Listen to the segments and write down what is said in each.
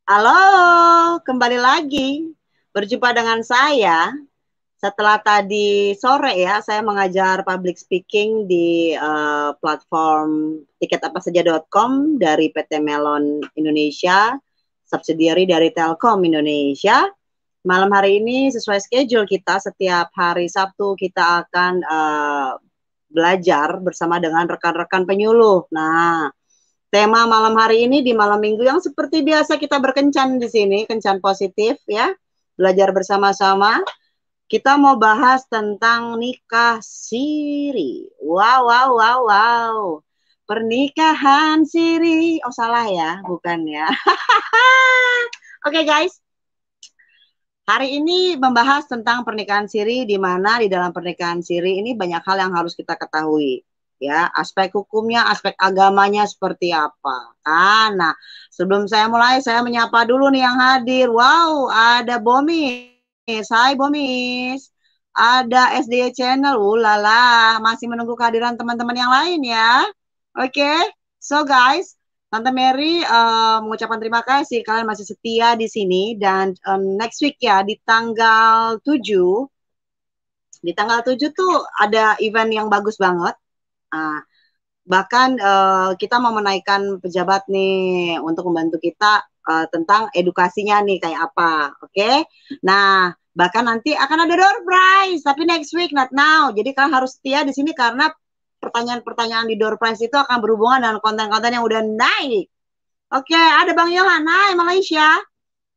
Halo, kembali lagi berjumpa dengan saya. Setelah tadi sore ya, saya mengajar public speaking di platform tiketapasaja.com dari PT Melon Indonesia, subsidiary dari Telkom Indonesia. Malam hari ini sesuai schedule kita, setiap hari Sabtu kita akan belajar bersama dengan rekan-rekan penyuluh. Nah, tema malam hari ini di malam minggu yang seperti biasa kita berkencan di sini, kencan positif ya, belajar bersama-sama. Kita mau bahas tentang nikah siri. Wow, wow, wow, wow. Pernikahan siri. Oh salah ya, bukan ya. Oke guys, hari ini membahas tentang pernikahan siri, di mana di dalam pernikahan siri ini banyak hal yang harus kita ketahui. Ya, aspek hukumnya, aspek agamanya seperti apa. Nah, sebelum saya mulai, saya menyapa dulu nih yang hadir. Wow, ada Bomis. Hai Bomis. Ada SDY Channel. Lala, masih menunggu kehadiran teman-teman yang lain ya. Oke, so guys, Tante Mary mengucapkan terima kasih kalian masih setia di sini dan next week ya di tanggal 7 tuh ada event yang bagus banget. Uh, Bahkan kita mau menaikkan pejabat nih untuk membantu kita tentang edukasinya nih kayak apa. Oke. Nah, bahkan nanti akan ada door prize tapi next week not now. Jadi kalian harus setia di sini karena pertanyaan-pertanyaan di door prize itu akan berhubungan dengan konten-konten yang udah naik. Oke, ada Bang Yohan, hai Malaysia,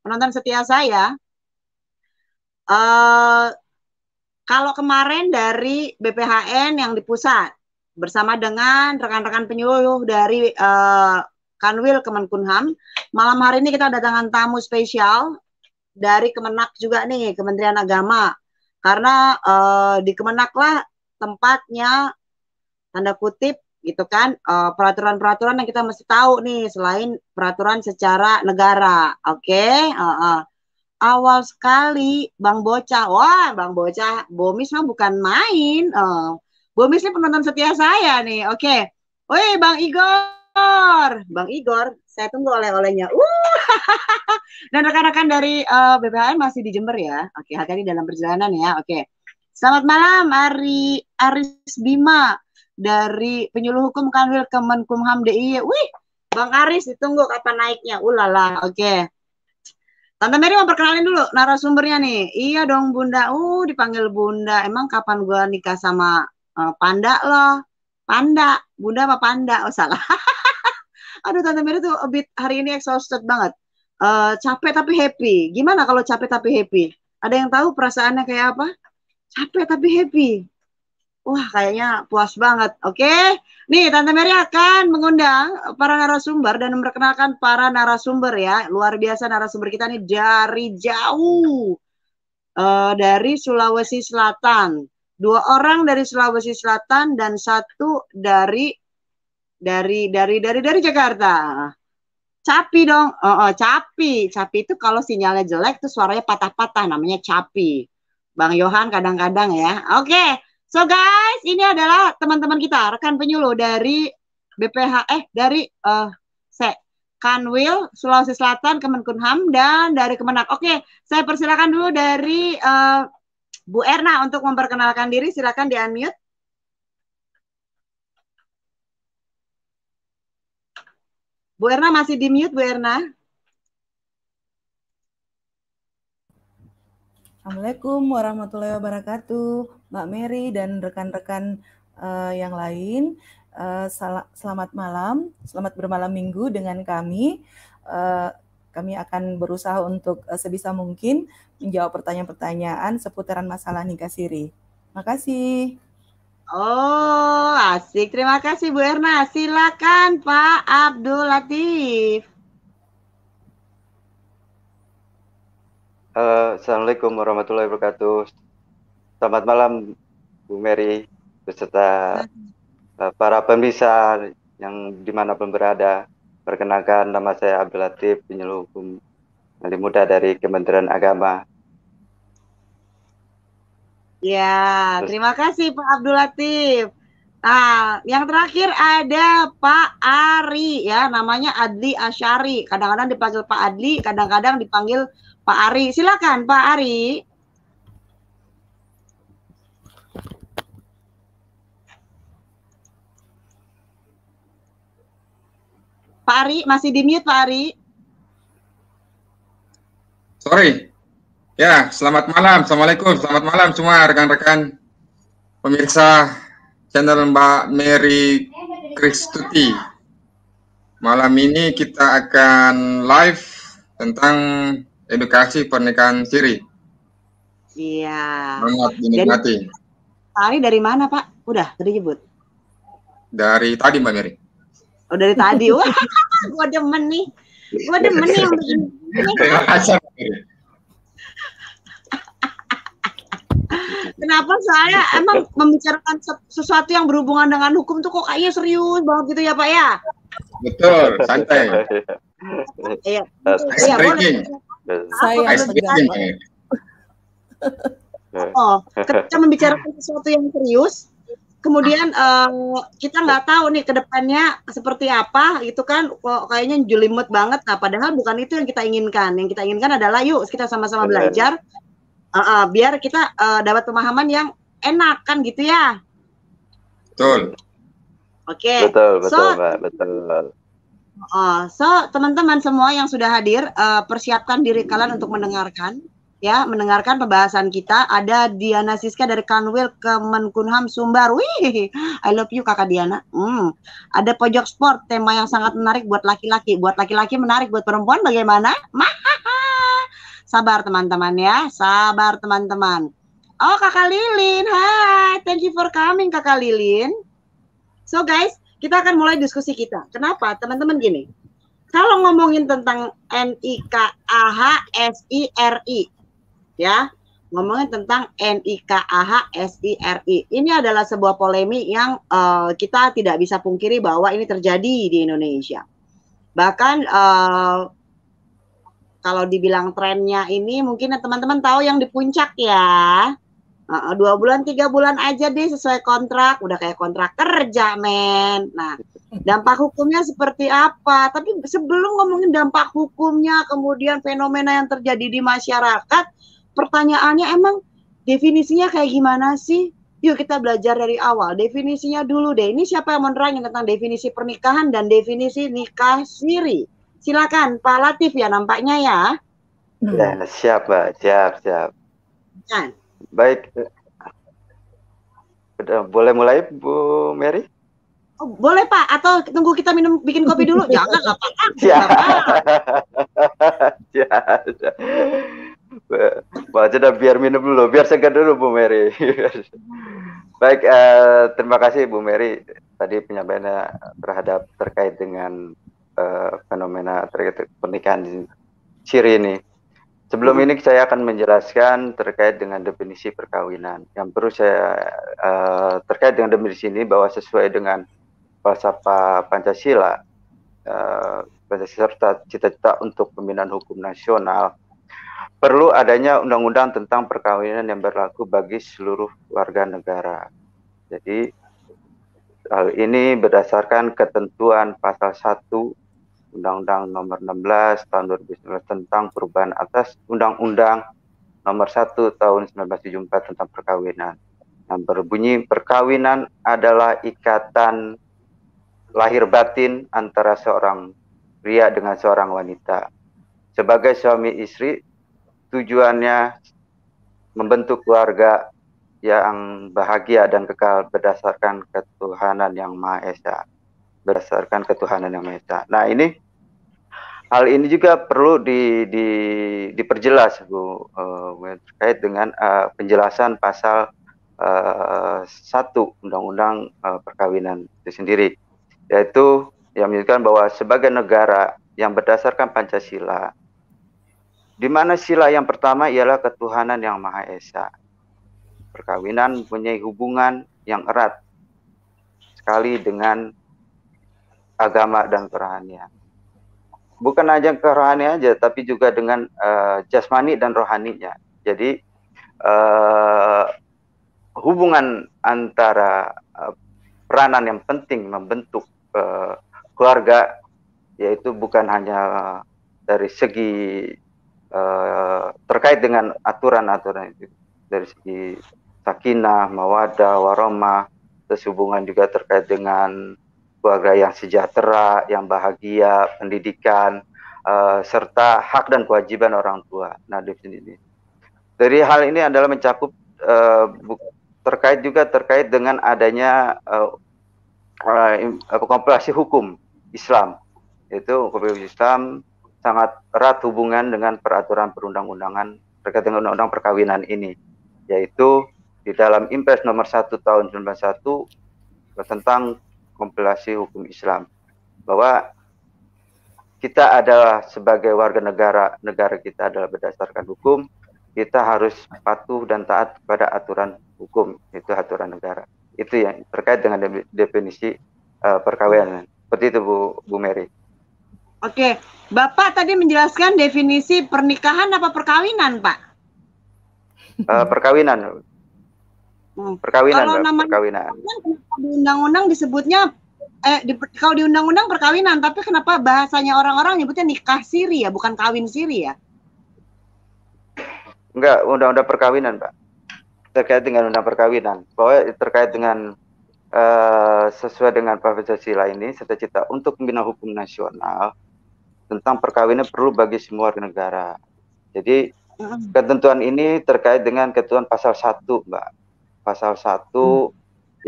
penonton setia saya. Uh, Kalau kemarin dari BPHN yang di pusat, bersama dengan rekan-rekan penyuluh dari Kanwil Kemenkumham, malam hari ini kita datangan tamu spesial dari Kemenak juga nih, Kementerian Agama. Karena di Kemenak lah tempatnya, tanda kutip, gitu kan, peraturan-peraturan yang kita mesti tahu nih selain peraturan secara negara. Oke. Awal sekali Bang Bocah, wah Bang Bocah, Bomis mah bukan main. Bomis ini penonton setia saya nih. Oke. Woi Bang Igor, Bang Igor, saya tunggu oleh-olehnya. Dan rekan-rekan dari BPHN masih di Jember ya. Oke, hati-hati dalam perjalanan ya. Oke. Selamat malam Aris Bima dari penyuluh hukum Kanwil Kemenkumham DIY. Wih, Bang Aris ditunggu kapan naiknya. Ulala, oke. Tante Mary mau perkenalin dulu narasumbernya nih. Iya dong Bunda. Dipanggil Bunda. Emang kapan gua nikah sama Panda loh? Panda. Bunda sama Panda. Oh salah. Aduh Tante Mary tuh a bit hari ini exhausted banget. Capek tapi happy. Gimana kalau capek tapi happy? Ada yang tahu perasaannya kayak apa? Capek tapi happy. Wah, kayaknya puas banget. Oke. Nih, Tante Mary akan mengundang para narasumber dan memperkenalkan para narasumber ya. Luar biasa narasumber kita nih dari jauh. Dari Sulawesi Selatan. 2 orang dari Sulawesi Selatan dan 1 dari Jakarta. Capi dong. Capi. Capi itu kalau sinyalnya jelek tuh suaranya patah-patah, namanya capi. Bang Yohan kadang-kadang ya. Oke. So guys, ini adalah teman-teman kita, rekan penyuluh dari dari Kanwil Sulawesi Selatan Kemenkumham dan dari Kemenak. Oke, saya persilakan dulu dari Bu Erna untuk memperkenalkan diri. Silakan di-unmute. Bu Erna masih di-mute, Bu Erna. Assalamualaikum warahmatullahi wabarakatuh, Mbak Mary dan rekan-rekan yang lain. Selamat malam, selamat bermalam minggu dengan kami. Kami akan berusaha untuk sebisa mungkin menjawab pertanyaan-pertanyaan seputaran masalah nikah siri. Terima kasih. Oh, asik. Terima kasih Bu Erna. Silakan Pak Abdul Latif. Assalamualaikum warahmatullahi wabarakatuh. Selamat malam Bu Mary beserta para pemirsa yang dimanapun berada. Perkenalkan, nama saya Abdul Latif, penyuluh hukum wali muda dari Kementerian Agama. Ya, terima kasih Pak Abdul Latif. Nah, yang terakhir ada Pak Ari ya, namanya Adli Asyari. Kadang-kadang dipanggil Pak Adli, kadang-kadang dipanggil Pak Ari. Silakan Pak Ari. Pak Ari, masih di mute Pak Ari. Sorry. Ya, selamat malam. Assalamualaikum. Selamat malam semua rekan-rekan pemirsa channel Mbak Mary Kristuti. Malam ini kita akan live tentang edukasi pernikahan siri. Iya. Selamat dinikmati. Pak Ari dari mana Pak? Udah disebut? Dari tadi Mbak Mary. Oh dari tadi. Wah, gue demen nih. Gue demen nih yang begini. Terima kasih Mbak Mary. Kenapa saya emang membicarakan sesuatu yang berhubungan dengan hukum tuh kok kayaknya serius banget gitu ya Pak ya? Betul, santai. Iya. Ice breaking. Ice breaking. Oh, ketika membicarakan sesuatu yang serius, kemudian kita nggak tahu nih ke depannya seperti apa gitu kan, kok kayaknya julimut banget. Nah, padahal bukan itu yang kita inginkan. Yang kita inginkan adalah yuk kita sama-sama belajar, biar kita dapat pemahaman yang enak kan gitu ya. Betul. Oke. Betul, Mbak, betul. So teman-teman semua yang sudah hadir, persiapkan diri kalian untuk mendengarkan. Ya, mendengarkan pembahasan kita. Ada Diana Siska dari Kanwil Kemenkumham Sumbar. Wih, I love you Kakak Diana. Ada Pojok Sport, tema yang sangat menarik buat laki-laki. Buat laki-laki menarik, buat perempuan bagaimana? Sabar teman-teman ya, sabar teman-teman. Oh Kakak Lilin, hai, thank you for coming Kakak Lilin. So guys, kita akan mulai diskusi kita. Kenapa? Teman-teman gini, kalau ngomongin tentang NIKAHSIRI, ya, ngomongin tentang NIKAHSIRI. Ini adalah sebuah polemik yang kita tidak bisa pungkiri bahwa ini terjadi di Indonesia. Bahkan kalau dibilang trennya ini mungkin teman-teman tahu yang di puncak ya. 2 bulan, 3 bulan aja deh sesuai kontrak, udah kayak kontrak kerja, men. Nah, dampak hukumnya seperti apa? Tapi sebelum ngomongin dampak hukumnya, kemudian fenomena yang terjadi di masyarakat, pertanyaannya emang definisinya kayak gimana sih? Yuk kita belajar dari awal. Definisinya dulu deh. Ini siapa yang mau nerangin tentang definisi pernikahan dan definisi nikah siri? Silakan Pak Latif ya nampaknya ya. Ya, siap, Mbak. Siap. Kan? Baik. Boleh mulai, Bu Mary? Oh, boleh Pak, atau tunggu kita bikin kopi dulu? Jangan, nggak apa-apa. Sudah biar minum dulu, biar segar dulu Bu Mary. Baik, terima kasih Bu Mary tadi penyampaiannya terkait dengan fenomena terkait pernikahan siri ini. Sebelum ini saya akan menjelaskan terkait dengan definisi perkawinan. Yang perlu saya terkait dengan definisi ini bahwa sesuai dengan falsafah Pancasila, serta cita-cita untuk pembinaan hukum nasional, perlu adanya undang-undang tentang perkawinan yang berlaku bagi seluruh warga negara. Jadi hal ini berdasarkan ketentuan pasal 1 Undang-Undang Nomor 16 Tahun 2019 tentang perubahan atas Undang-Undang Nomor 1 Tahun 1974 tentang perkawinan. Yang berbunyi perkawinan adalah ikatan lahir batin antara seorang pria dengan seorang wanita. Sebagai suami istri, tujuannya membentuk keluarga yang bahagia dan kekal berdasarkan ketuhanan yang Maha Esa. Nah, hal ini juga perlu diperjelas, Bu, terkait dengan penjelasan pasal 1 Undang-Undang Perkawinan itu sendiri, yaitu yang menyebutkan bahwa sebagai negara yang berdasarkan Pancasila, di mana sila yang pertama ialah ketuhanan yang Maha Esa. Perkawinan mempunyai hubungan yang erat sekali dengan agama dan kerohanian. Bukan hanya kerohanian aja, tapi juga dengan jasmani dan rohaninya. Jadi hubungan antara peranan yang penting membentuk keluarga, yaitu bukan hanya dari segi terkait dengan aturan-aturan itu, dari segi sakinah, mawadah, warahmah, terus hubungan juga terkait dengan keluarga yang sejahtera, yang bahagia, pendidikan, serta hak dan kewajiban orang tua. Nah, di sini dari hal ini adalah mencakup terkait dengan adanya kompilasi hukum Islam. Itu kompilasi Islam sangat erat hubungan dengan peraturan perundang-undangan terkait dengan undang-undang perkawinan ini, yaitu di dalam Impres nomor 1 tahun 1991 tentang kompilasi hukum Islam, bahwa kita adalah sebagai warga negara kita adalah berdasarkan hukum, kita harus patuh dan taat kepada aturan hukum, itu aturan negara. Itu yang terkait dengan definisi perkawinan. Seperti itu Bu Mary. Oke, Bapak tadi menjelaskan definisi pernikahan apa perkawinan, Pak? Perkawinan. Perkawinan, kalau Mbak, perkawinan. Di undang-undang disebutnya kalau di undang-undang perkawinan, tapi kenapa bahasanya orang-orang nyebutnya nikah siri ya, bukan kawin siri ya? Enggak, undang-undang perkawinan, Pak. Terkait dengan undang perkawinan, bahwa terkait dengan sesuai dengan Pancasila ini, cita-cita untuk membina hukum nasional tentang perkawinan perlu bagi semua warga negara. Jadi ketentuan ini terkait dengan ketentuan pasal 1, Mbak. Pasal 1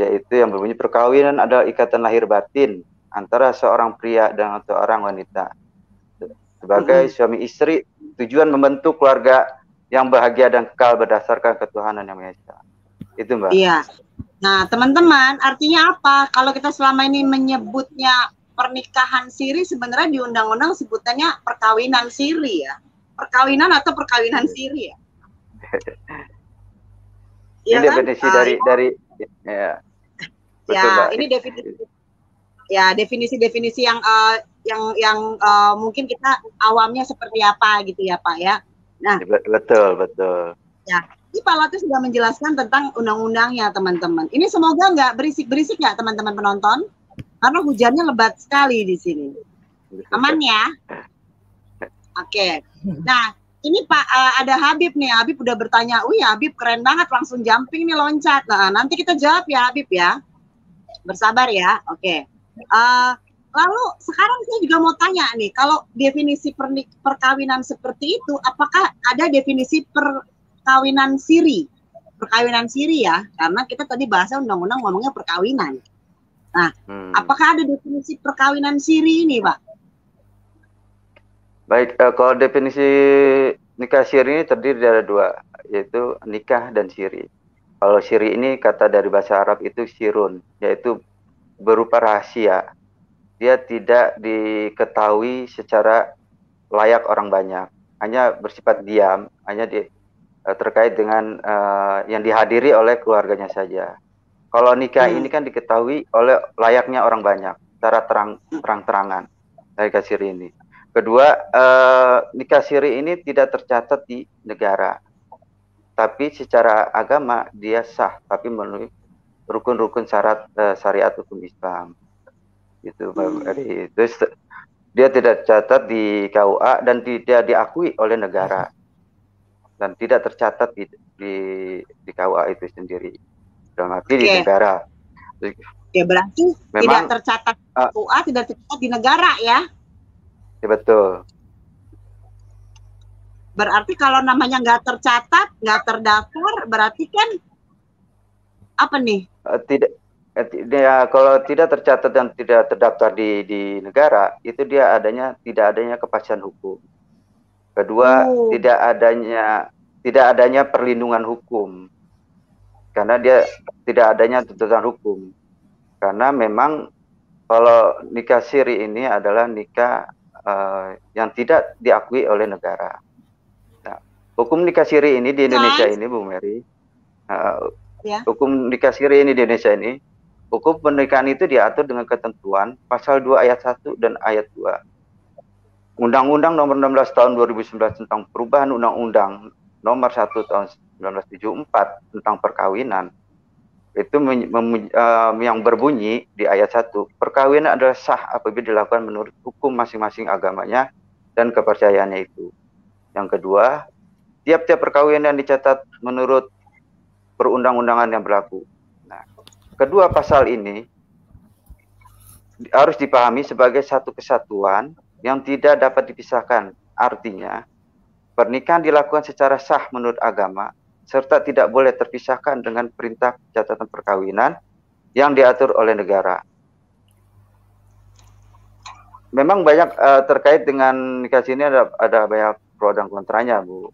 yaitu yang berbunyi perkawinan adalah ikatan lahir batin antara seorang pria dan seorang wanita sebagai suami istri, tujuan membentuk keluarga yang bahagia dan kekal berdasarkan ketuhanan yang Maha Esa. Itu, Mbak. Iya. Nah, teman-teman, artinya apa? Kalau kita selama ini menyebutnya pernikahan siri, sebenarnya di undang-undang sebutannya perkawinan siri ya. Perkawinan atau perkawinan siri ya. Ini ya, definisi kan? dari ya. Betul, ya, Mbak. Ini definisi yang mungkin kita awamnya seperti apa gitu ya, Pak ya. Nah, betul. Ya, ini Pak Latif sudah menjelaskan tentang undang-undangnya, teman-teman. Ini semoga nggak berisik-berisik ya, teman-teman penonton, karena hujannya lebat sekali di sini. Aman ya? Oke. Nah, ini Pak ada Habib nih. Habib udah bertanya, "Wih, Habib keren banget, langsung jumping nih, loncat." Nah, nanti kita jawab ya, Habib ya. Bersabar ya. Oke. Lalu sekarang saya juga mau tanya nih, kalau definisi perkawinan seperti itu, apakah ada definisi perkawinan siri? Perkawinan siri ya, karena kita tadi bahasa undang-undang ngomongnya perkawinan. Nah, apakah ada definisi perkawinan siri ini, Pak? Baik, kalau definisi nikah siri ini terdiri dari dua, yaitu nikah dan siri. Kalau siri ini kata dari bahasa Arab itu sirun, yaitu berupa rahasia. Dia tidak diketahui secara layak orang banyak, hanya bersifat diam, hanya terkait dengan yang dihadiri oleh keluarganya saja. Kalau nikah ini kan diketahui oleh layaknya orang banyak, secara terang-terangan nikah siri ini. Kedua, nikah siri ini tidak tercatat di negara, tapi secara agama dia sah, tapi memenuhi rukun-rukun syarat syariat hukum Islam. Gitu, terus dia tidak tercatat di KUA dan tidak diakui oleh negara dan tidak tercatat di KUA itu sendiri, dalam arti di negara. Oke, berarti memang, tidak tercatat di KUA, tidak tercatat di negara ya? Ya, betul. Berarti kalau namanya nggak tercatat, nggak terdaftar, berarti kan apa nih? Dia kalau tidak tercatat dan tidak terdaftar di negara, itu dia tidak adanya kepastian hukum. Kedua, tidak adanya perlindungan hukum, karena dia tidak adanya tuntutan hukum. Karena memang kalau nikah siri ini adalah nikah yang tidak diakui oleh negara. Nah, hukum nikah siri ini di Indonesia ini, Bu Mary, hukum nikah siri ini di Indonesia ini, hukum pernikahan itu diatur dengan ketentuan pasal 2 ayat 1 dan ayat 2. Undang-Undang nomor 16 tahun 2019 tentang perubahan Undang-Undang nomor 1 tahun 1974 tentang perkawinan. itu yang berbunyi di ayat 1, perkawinan adalah sah apabila dilakukan menurut hukum masing-masing agamanya dan kepercayaannya itu. Yang kedua, tiap-tiap perkawinan dicatat menurut perundang-undangan yang berlaku. Nah, kedua pasal ini harus dipahami sebagai satu kesatuan yang tidak dapat dipisahkan. Artinya, pernikahan dilakukan secara sah menurut agama, serta tidak boleh terpisahkan dengan perintah catatan perkawinan yang diatur oleh negara. Memang banyak terkait dengan nikah sini ada banyak pro dan kontranya, Bu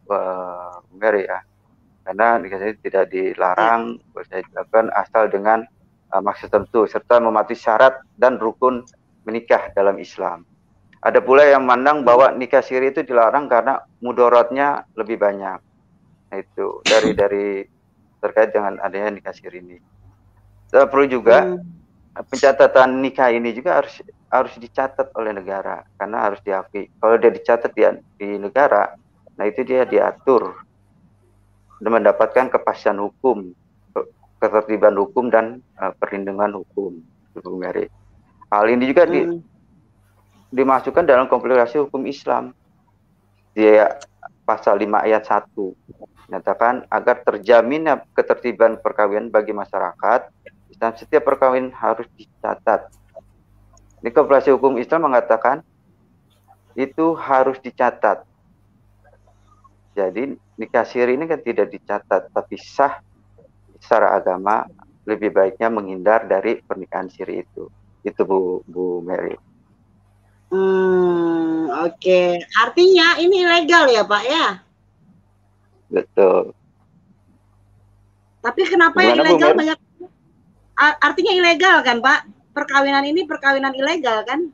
Mary ya. Karena nikah sini tidak dilarang, bisa dilakukan asal dengan maksud tertentu, serta mematuhi syarat dan rukun menikah dalam Islam. Ada pula yang memandang bahwa nikah siri itu dilarang karena mudaratnya lebih banyak. Nah, itu dari terkait dengan adanya nikah siri ini. Perlu juga pencatatan nikah ini juga harus dicatat oleh negara, karena harus diakui. Kalau dia dicatat di negara, nah itu dia diatur dan mendapatkan kepastian hukum, ketertiban hukum dan perlindungan hukum. Bu Mary. Hal ini juga dimasukkan dalam kompilasi hukum Islam. Dia pasal 5 ayat 1 menyatakan agar terjaminnya ketertiban perkawinan bagi masyarakat, dan setiap perkawinan harus dicatat. Ini kompilasi hukum Islam mengatakan itu harus dicatat. Jadi nikah siri ini kan tidak dicatat, tapi sah secara agama, lebih baiknya menghindar dari pernikahan siri itu. Itu Bu Mary. Oke. Artinya ini ilegal ya Pak ya? Betul. Tapi kenapa yang ilegal banyak? Artinya ilegal kan Pak? Perkawinan ini perkawinan ilegal kan?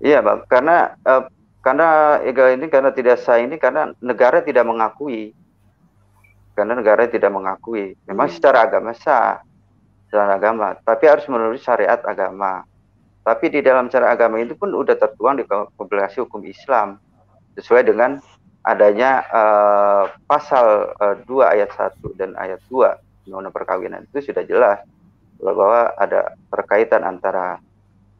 Iya Pak, karena ilegal ini, karena tidak sah ini, karena negara tidak mengakui. Karena negara tidak mengakui. Memang secara agama sah, secara agama, tapi harus menurut syariat agama. Tapi di dalam syariat agama itu pun udah tertuang di kompilasi hukum Islam sesuai dengan adanya pasal 2 ayat 1 dan ayat 2 Undang-Undang Perkawinan. Itu sudah jelas bahwa ada terkaitan antara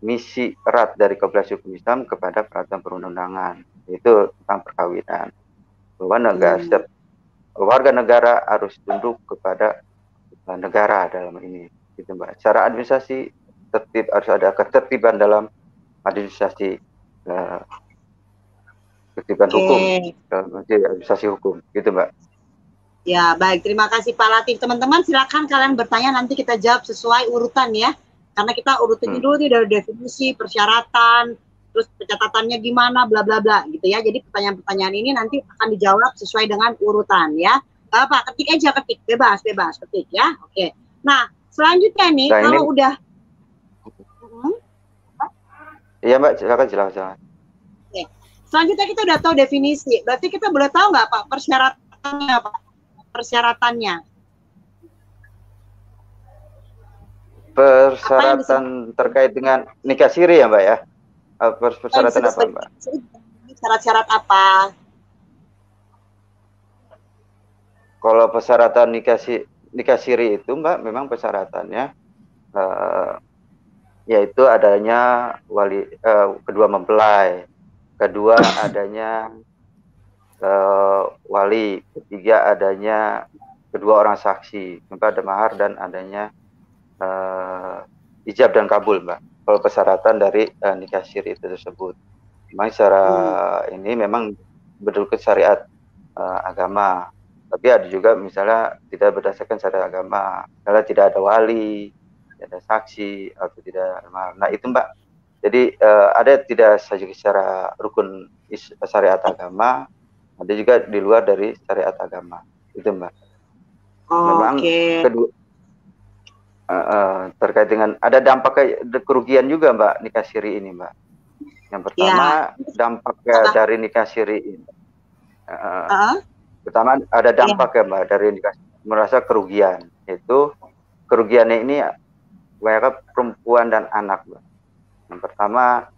misi erat dari kompilasi hukum Islam kepada peraturan perundang-undangan, itu tentang perkawinan. Bahwa setiap warga negara harus tunduk kepada negara dalam ini, gitu Mbak. Secara administrasi tertib, harus ada ketertiban dalam administrasi ketertiban hukum, administrasi hukum, gitu Mbak. Ya baik, terima kasih Pak Latif. Teman-teman silakan kalian bertanya, nanti kita jawab sesuai urutan ya, karena kita urutin dulu nih dari definisi, persyaratan, terus pencatatannya gimana, bla bla bla gitu ya. Jadi pertanyaan-pertanyaan ini nanti akan dijawab sesuai dengan urutan ya. Pak, ketik aja, ketik, bebas, ketik ya. Oke. Nah, selanjutnya nih, nah, kalau ini udah iya Mbak, silakan. Oke. Selanjutnya kita udah tahu definisi, berarti kita boleh tahu nggak Pak persyaratannya Pak? Persyaratan terkait dengan nikah siri ya Mbak ya? Persyaratan apa Mbak? Syarat-syarat apa? Kalau persyaratan nikah siri itu Mbak, memang persyaratannya yaitu adanya kedua mempelai, kedua adanya wali, ketiga adanya kedua orang saksi, keempat ada mahar, dan adanya ijab dan kabul Mbak. Kalau persyaratan dari nikah siri itu tersebut, memang secara ini memang berdasarkan syariat agama. Tapi ada juga misalnya tidak berdasarkan syariat agama, misalnya tidak ada wali, tidak ada saksi, atau tidak ada mahar. Nah itu Mbak. Jadi ada tidak saja secara rukun syariat agama, ada juga di luar dari syariat agama. Itu Mbak. Memang kedua terkait dengan ada dampak kerugian juga Mbak nikah siri ini Mbak. Yang pertama dampaknya dari nikah siri ini. Pertama ada dampak ya Mbak dari nikah, merasa kerugian. Itu kerugiannya ini banyak perempuan dan anak Mbak. Yang pertama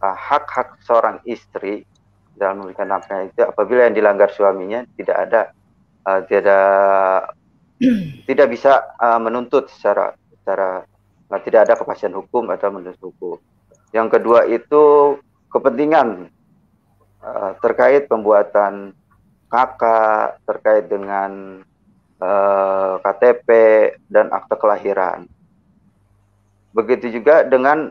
hak-hak seorang istri dalam memberikan nafkah itu apabila yang dilanggar suaminya tidak ada tidak bisa menuntut secara tidak ada kepastian hukum atau menuntut hukum. Yang kedua itu kepentingan terkait pembuatan KK, terkait dengan KTP dan akte kelahiran. Begitu juga dengan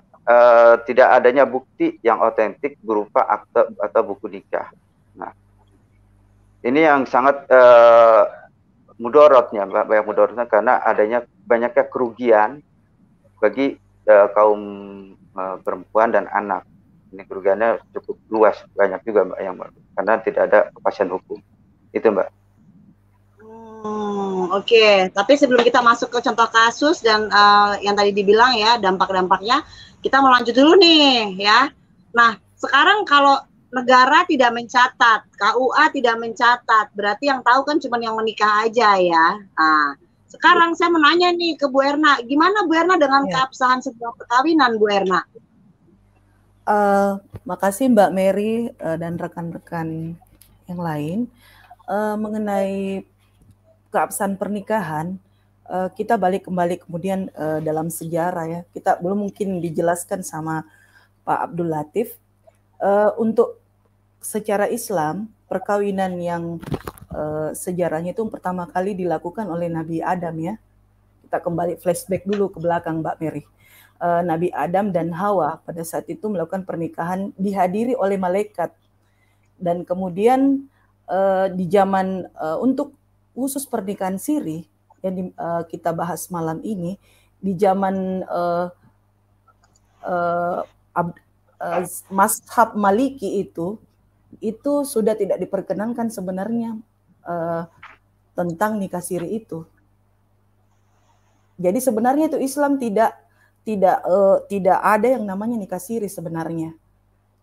tidak adanya bukti yang otentik berupa akte atau buku nikah. Nah, ini yang sangat mudorotnya, banyak mudorotnya karena adanya banyaknya kerugian bagi kaum perempuan dan anak. Ini kerugiannya cukup luas, banyak juga Mbak, yang karena tidak ada kepastian hukum. Itu Mbak. Oke. Tapi sebelum kita masuk ke contoh kasus dan yang tadi dibilang ya dampak-dampaknya, kita mau lanjut dulu nih ya. Nah, sekarang kalau negara tidak mencatat, KUA tidak mencatat, berarti yang tahu kan cuma yang menikah aja ya. Nah, sekarang saya mau nanya nih ke Bu Erna, gimana Bu Erna dengan keabsahan sebuah perkawinan, Bu Erna? Makasih Mbak Mary dan rekan-rekan yang lain. Mengenai keabsahan pernikahan, kita balik kembali kemudian dalam sejarah ya. Kita belum mungkin dijelaskan sama Pak Abdul Latif. Untuk secara Islam, perkawinan yang sejarahnya itu pertama kali dilakukan oleh Nabi Adam ya. Kita kembali flashback dulu ke belakang Mbak Mary. Nabi Adam dan Hawa pada saat itu melakukan pernikahan dihadiri oleh malaikat. Dan kemudian di zaman untuk khusus pernikahan siri yang kita bahas malam ini, di zaman mazhab Maliki itu sudah tidak diperkenankan sebenarnya tentang nikah siri itu. Jadi sebenarnya itu Islam tidak ada yang namanya nikah siri sebenarnya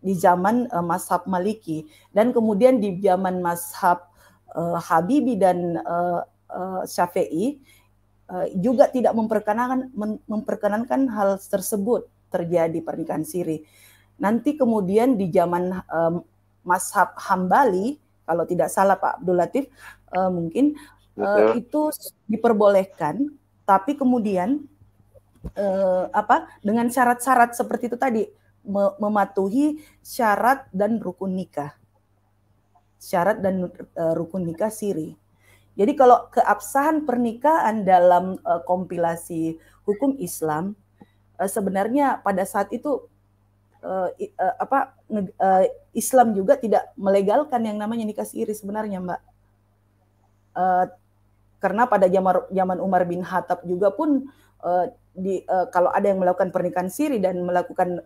di zaman mazhab Maliki, dan kemudian di zaman mazhab Habibi dan Syafi'i juga tidak memperkenankan hal tersebut terjadi pernikahan siri. Nanti kemudian di zaman mazhab Hambali, kalau tidak salah Pak Abdul Latif, mungkin itu diperbolehkan, tapi kemudian dengan syarat-syarat seperti itu tadi, mematuhi syarat dan rukun nikah. Syarat dan rukun nikah siri. Jadi kalau keabsahan pernikahan dalam kompilasi hukum Islam, sebenarnya pada saat itu Islam juga tidak melegalkan yang namanya nikah siri sebenarnya, Mbak. Karena pada zaman Umar bin Khattab juga pun kalau ada yang melakukan pernikahan siri dan melakukan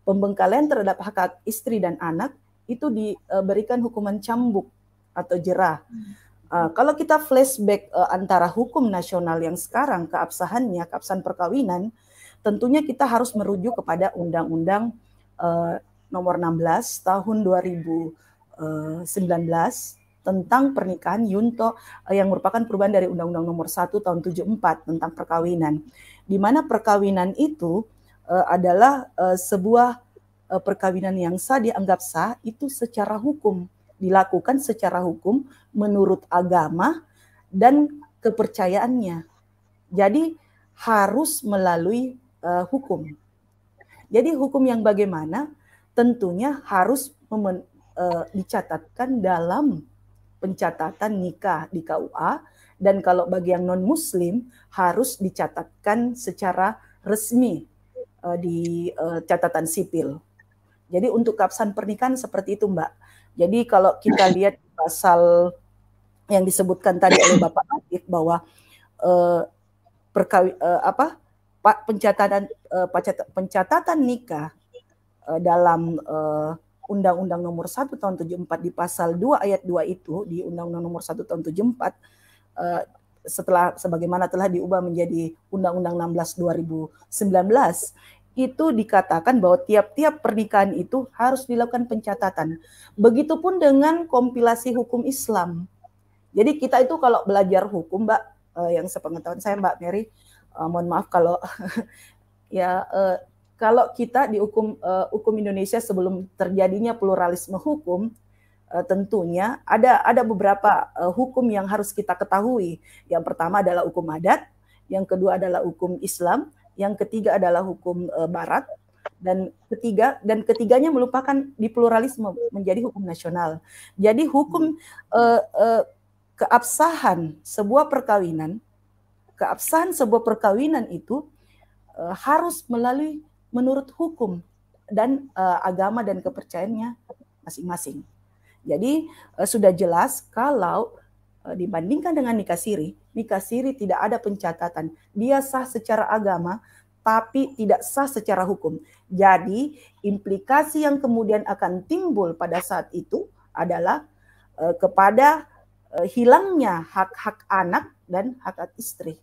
pembengkalian terhadap hak istri dan anak, itu diberikan hukuman cambuk atau jerah. Kalau kita flashback antara hukum nasional yang sekarang keabsahannya, keabsahan perkawinan, tentunya kita harus merujuk kepada Undang-Undang nomor 16 tahun 2019 tentang pernikahan Yunto yang merupakan perubahan dari Undang-Undang nomor 1 tahun 74 tentang perkawinan. Di mana perkawinan itu adalah sebuah perkawinan yang sah, dianggap sah itu secara hukum, dilakukan secara hukum menurut agama dan kepercayaannya. Jadi harus melalui hukum. Jadi hukum yang bagaimana? Tentunya harus dicatatkan dalam pencatatan nikah di KUA, dan kalau bagi yang non-muslim harus dicatatkan secara resmi di catatan sipil. Jadi untuk keabsahan pernikahan seperti itu, Mbak. Jadi kalau kita lihat pasal yang disebutkan tadi oleh Bapak Latif bahwa pencatatan nikah dalam Undang-Undang nomor 1 tahun 74 di pasal 2 ayat 2 itu di Undang-Undang nomor 1 tahun 74 setelah sebagaimana telah diubah menjadi Undang-Undang 16 2019 itu dikatakan bahwa tiap-tiap pernikahan itu harus dilakukan pencatatan. Begitupun dengan kompilasi hukum Islam. Jadi kita itu kalau belajar hukum, Mbak, yang sepengetahuan saya Mbak Mary, mohon maaf kalau kalau kita di hukum Indonesia sebelum terjadinya pluralisme hukum, tentunya ada beberapa hukum yang harus kita ketahui. Yang pertama adalah hukum adat, yang kedua adalah hukum Islam, yang ketiga adalah hukum Barat, dan ketiganya melupakan di pluralisme menjadi hukum nasional. Jadi hukum keabsahan sebuah perkawinan itu harus melalui menurut hukum dan agama dan kepercayaannya masing-masing. Jadi sudah jelas kalau dibandingkan dengan nikah siri tidak ada pencatatan. Dia sah secara agama, tapi tidak sah secara hukum. Jadi implikasi yang kemudian akan timbul pada saat itu adalah kepada hilangnya hak-hak anak dan hak istri.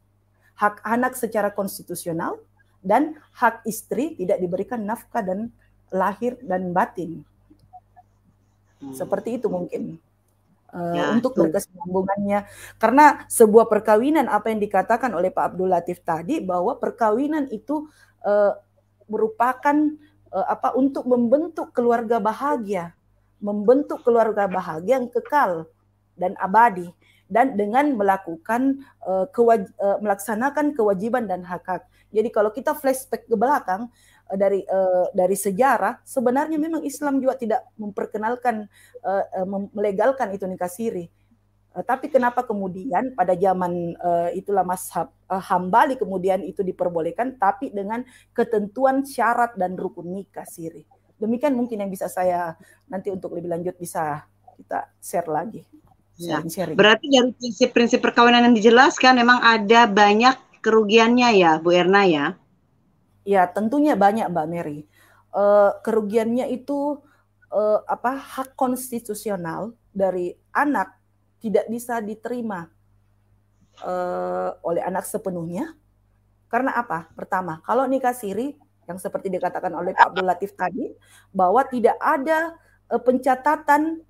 Hak anak secara konstitusional dan hak istri tidak diberikan nafkah dan lahir dan batin. Seperti itu mungkin untuk berkesinambungannya. Karena sebuah perkawinan, apa yang dikatakan oleh Pak Abdul Latif tadi, bahwa perkawinan itu merupakan untuk membentuk keluarga bahagia, yang kekal dan abadi, dan dengan melaksanakan kewajiban dan hak-hak. Jadi kalau kita flashback ke belakang, dari sejarah, sebenarnya memang Islam juga tidak memperkenalkan melegalkan itu nikah siri. Tapi kenapa kemudian pada zaman itulah mazhab Hambali kemudian itu diperbolehkan, tapi dengan ketentuan syarat dan rukun nikah siri. Demikian mungkin yang bisa saya nanti untuk lebih lanjut bisa kita share lagi. Ya. Berarti dari prinsip-prinsip perkawinan yang dijelaskan memang ada banyak kerugiannya ya, Bu Erna ya? Ya, tentunya banyak, Mbak Mary. Kerugiannya itu hak konstitusional dari anak tidak bisa diterima oleh anak sepenuhnya. Karena apa? Pertama, kalau nikah siri yang seperti dikatakan oleh Pak Abdul Latif tadi, bahwa tidak ada pencatatan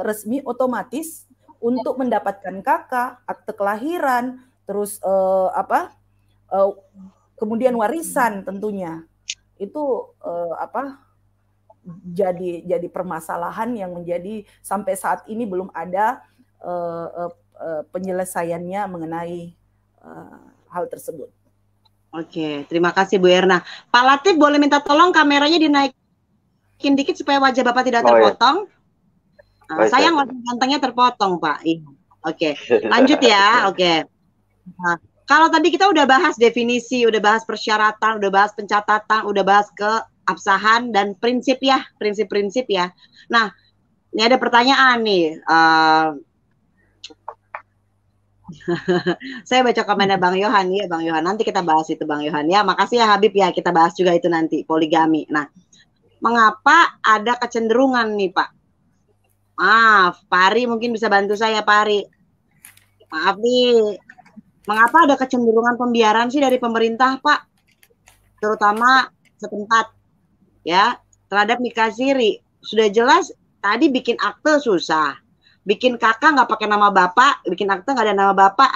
resmi otomatis untuk mendapatkan kakak, akte kelahiran, terus kemudian warisan tentunya itu jadi permasalahan yang menjadi sampai saat ini belum ada penyelesaiannya mengenai hal tersebut. Oke, terima kasih Bu Erna. Pak Latif boleh minta tolong kameranya dinaikin dikit supaya wajah Bapak tidak terpotong. Sayang wajah gantengnya terpotong, Pak. Oke, lanjut ya. Oke. Nah, kalau tadi kita udah bahas definisi, udah bahas persyaratan, udah bahas pencatatan, udah bahas keabsahan dan prinsip ya, prinsip-prinsip ya. Nah, ini ada pertanyaan nih. Saya baca komennya Bang Yohan ya, Bang Yohan. Nanti kita bahas itu Bang Yohan ya. Makasih ya Habib ya, kita bahas juga itu nanti poligami. Nah, mengapa ada kecenderungan nih Pak? Maaf, Pak Ari mungkin bisa bantu saya Pak Ari. Maaf nih. Mengapa ada kecenderungan pembiaran sih dari pemerintah, Pak? Terutama setempat, ya, terhadap nikah siri. Sudah jelas, tadi bikin akte susah. Bikin kakak nggak pakai nama bapak, bikin akte nggak ada nama bapak,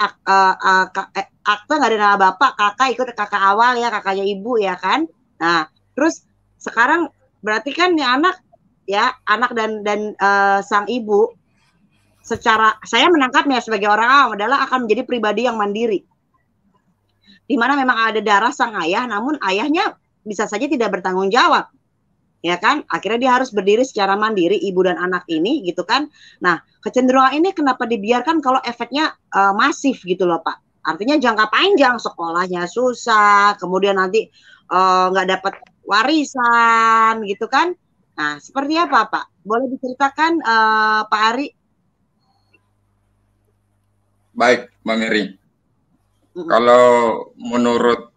akte nggak ada nama bapak, kakak ikut kakak awal ya, kakaknya ibu ya kan. Nah, terus sekarang berarti kan nih anak dan sang ibu, secara saya menangkapnya sebagai orang awam adalah akan menjadi pribadi yang mandiri, di mana memang ada darah sang ayah, namun ayahnya bisa saja tidak bertanggung jawab, ya kan? Akhirnya dia harus berdiri secara mandiri, ibu dan anak ini, gitu kan? Nah, kecenderungan ini kenapa dibiarkan kalau efeknya masif gitu loh, Pak? Artinya jangka panjang, sekolahnya susah, kemudian nanti nggak dapat warisan, gitu kan? Nah, seperti apa, Pak? Boleh diceritakan, Pak Ari? Baik, Mbak Mary. Kalau menurut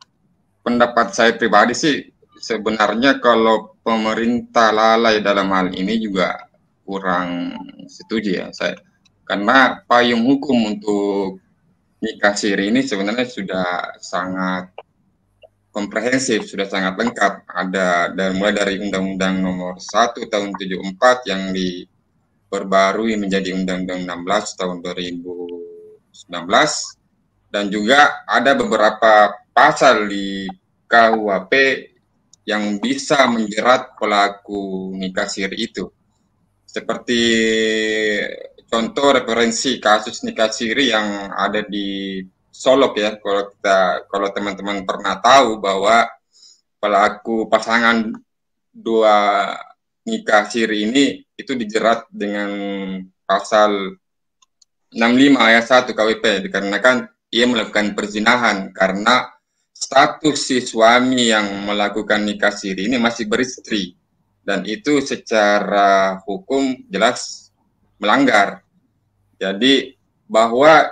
pendapat saya pribadi sih, sebenarnya kalau pemerintah lalai dalam hal ini juga kurang setuju ya saya. Karena payung hukum untuk nikah siri ini sebenarnya sudah sangat komprehensif, sudah sangat lengkap. Ada mulai dari Undang-Undang Nomor 1 Tahun 74 yang diperbarui menjadi Undang-Undang 16 Tahun 2019, dan juga ada beberapa pasal di KUHP yang bisa menjerat pelaku nikah siri itu. seperti contoh referensi kasus nikah siri yang ada di Solok ya. Kalau teman-teman pernah tahu bahwa pelaku pasangan dua nikah siri ini itu dijerat dengan pasal 65 ayat 1 KWP dikarenakan ia melakukan perzinahan karena status si suami yang melakukan nikah siri ini masih beristri, dan itu secara hukum jelas melanggar. Jadi bahwa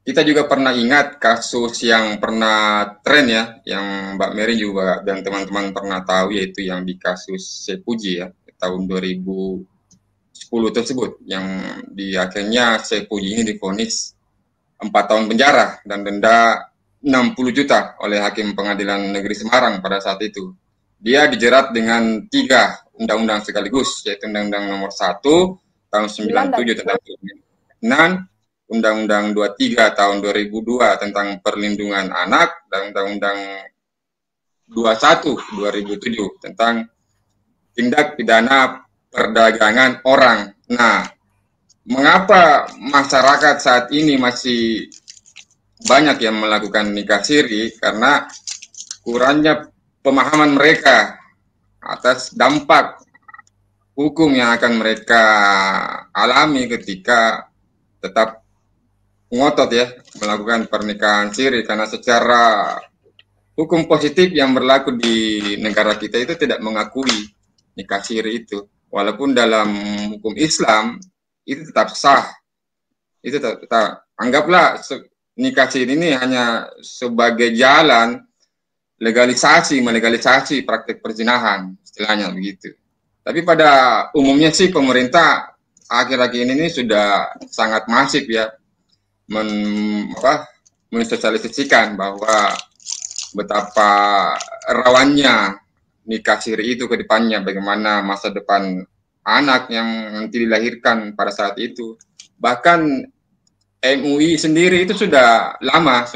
kita juga pernah ingat kasus yang pernah tren ya, yang Mbak Mary juga dan teman-teman pernah tahu, yaitu yang di kasus Sepuji ya, tahun 2010 tersebut, yang di akhirnya Sepuji ini divonis 4 tahun penjara dan denda 60 juta oleh Hakim Pengadilan Negeri Semarang pada saat itu. Dia dijerat dengan 3 undang-undang sekaligus, yaitu Undang-Undang Nomor 1 tahun 97 tentang perlindungan, Undang-Undang 23 tahun 2002 tentang perlindungan anak, dan Undang-Undang 21 2007 tentang tindak pidana perdagangan orang. Nah, mengapa masyarakat saat ini masih banyak yang melakukan nikah siri? Karena kurangnya pemahaman mereka atas dampak hukum yang akan mereka alami ketika tetap ngotot ya melakukan pernikahan siri, karena secara hukum positif yang berlaku di negara kita itu tidak mengakui nikah siri itu, walaupun dalam hukum Islam itu tetap sah. Itu tetap anggaplah nikah siri ini hanya sebagai jalan melegalisasi praktik perzinahan, istilahnya begitu. Tapi pada umumnya sih pemerintah akhir-akhir ini sudah sangat masif ya mensosialisasikan bahwa betapa rawannya nikah siri itu ke depannya, bagaimana masa depan anak yang nanti dilahirkan pada saat itu. Bahkan MUI sendiri itu sudah lama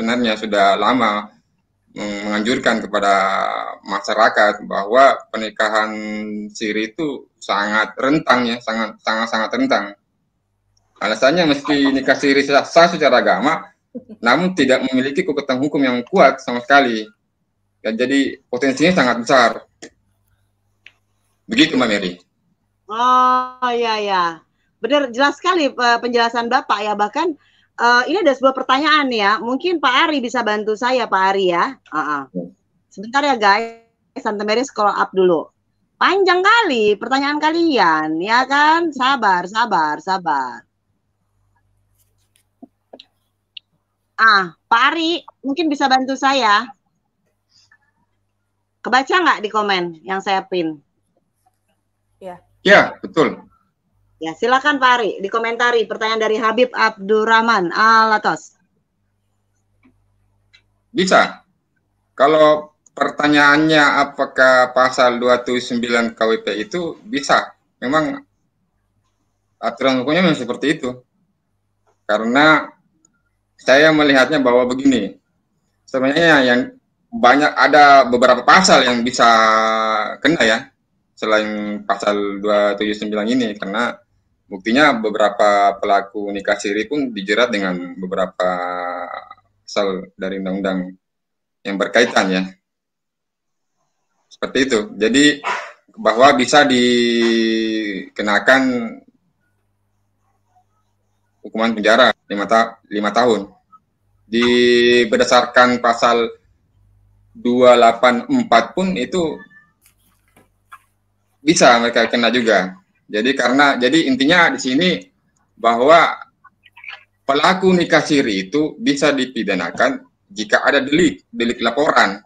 menganjurkan kepada masyarakat bahwa pernikahan siri itu sangat rentang ya, sangat rentang. Alasannya meski nikah siri sah secara agama, namun tidak memiliki kekuatan hukum yang kuat sama sekali. Dan jadi potensinya sangat besar. Begitu Mbak Mary. Oh ya, benar, jelas sekali penjelasan Bapak ya. Bahkan ini ada sebuah pertanyaan ya. Mungkin Pak Ari bisa bantu saya, Pak Ari ya. Sebentar ya guys, Tante Mary scroll up dulu. Panjang kali pertanyaan kalian, ya kan? Sabar. Pak Ari mungkin bisa bantu saya. Kebaca nggak di komen yang saya pin? Ya, betul. Ya, silakan Pak Ari, dikomentari pertanyaan dari Habib Abdurrahman Alatos. Bisa. Kalau pertanyaannya apakah pasal 279 KWP itu bisa. Memang aturan hukumnya memang seperti itu. Karena saya melihatnya bahwa begini, sebenarnya yang banyak ada beberapa pasal yang bisa kena ya, selain pasal 279 ini, karena buktinya beberapa pelaku nikah siri pun dijerat dengan beberapa pasal dari undang-undang yang berkaitan ya. Seperti itu. Jadi bahwa bisa dikenakan hukuman penjara 5 tahun. Berdasarkan pasal 284 pun itu bisa mereka kena juga. Jadi intinya di sini bahwa pelaku nikah siri itu bisa dipidanakan jika ada delik laporan.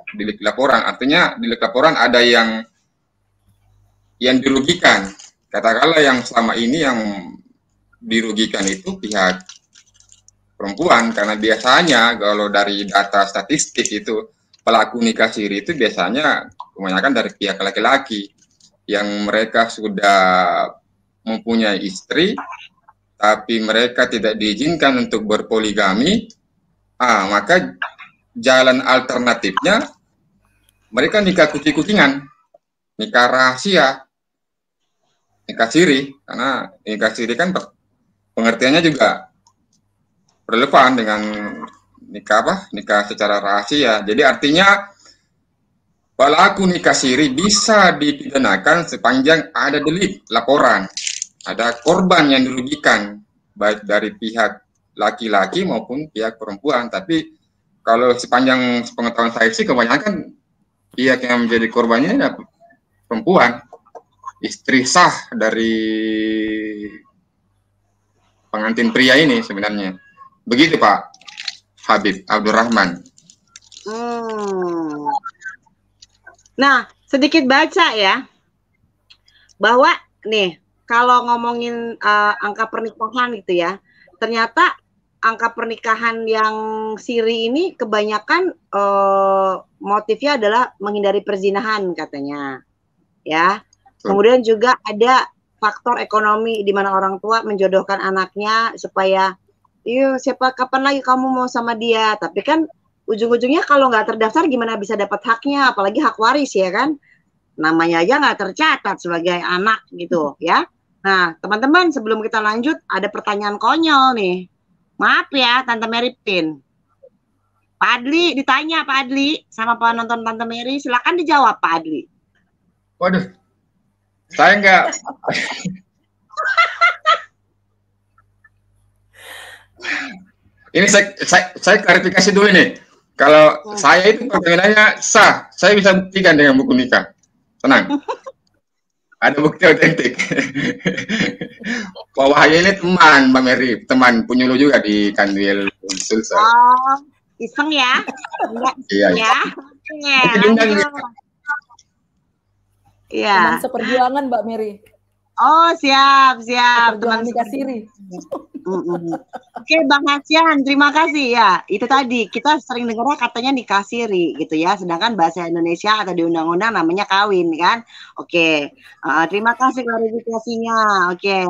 Artinya delik laporan ada yang dirugikan. Katakanlah yang selama ini yang dirugikan itu pihak perempuan, karena biasanya kalau dari data statistik itu pelaku nikah siri itu biasanya kebanyakan dari pihak laki-laki yang mereka sudah mempunyai istri tapi mereka tidak diizinkan untuk berpoligami. Maka jalan alternatifnya mereka nikah kucing-kucingan, nikah rahasia nikah siri, karena nikah siri kan pengertiannya juga relevan dengan nikah secara rahasia. Jadi artinya pelaku nikah siri bisa dipidanakan sepanjang ada delik, laporan, ada korban yang dirugikan, baik dari pihak laki-laki maupun pihak perempuan. Tapi kalau sepanjang pengetahuan saya sih kebanyakan pihak yang menjadi korbannya adalah perempuan, istri sah dari pengantin pria ini sebenarnya. Begitu Pak Habib Abdurrahman. Nah, sedikit baca ya, bahwa nih kalau ngomongin angka pernikahan gitu ya, ternyata angka pernikahan yang siri ini kebanyakan motifnya adalah menghindari perzinahan katanya, ya. Kemudian juga ada faktor ekonomi di mana orang tua menjodohkan anaknya supaya, kapan lagi kamu mau sama dia, tapi kan ujung-ujungnya kalau nggak terdaftar gimana bisa dapat haknya, apalagi hak waris ya kan, namanya aja nggak tercatat sebagai anak gitu ya. Nah teman-teman, sebelum kita lanjut ada pertanyaan konyol nih, maaf ya Tante Mary Pin, Pak Adli ditanya, Pak Adli sama penonton Tante Mary, silakan dijawab Pak Adli. Waduh, saya nggak. Ini saya klarifikasi dulu nih. Kalau saya itu pertanyaannya sah, saya bisa buktikan dengan buku nikah. Tenang. Ada bukti otentik. Pak Wahyu ini teman Mbak Mary, teman penyuluh juga di Kanwil Sulsel. Oh, iseng ya? Iya. Ya. Iya. Teman seperjuangan Mbak Mary. Oh, siap. Teman nikah siri. Oke, Bang Hasyan, terima kasih ya. Itu tadi kita sering dengar katanya nikah siri gitu ya, sedangkan bahasa Indonesia atau di undang-undang namanya kawin kan. Oke, terima kasih klarifikasinya. Oke,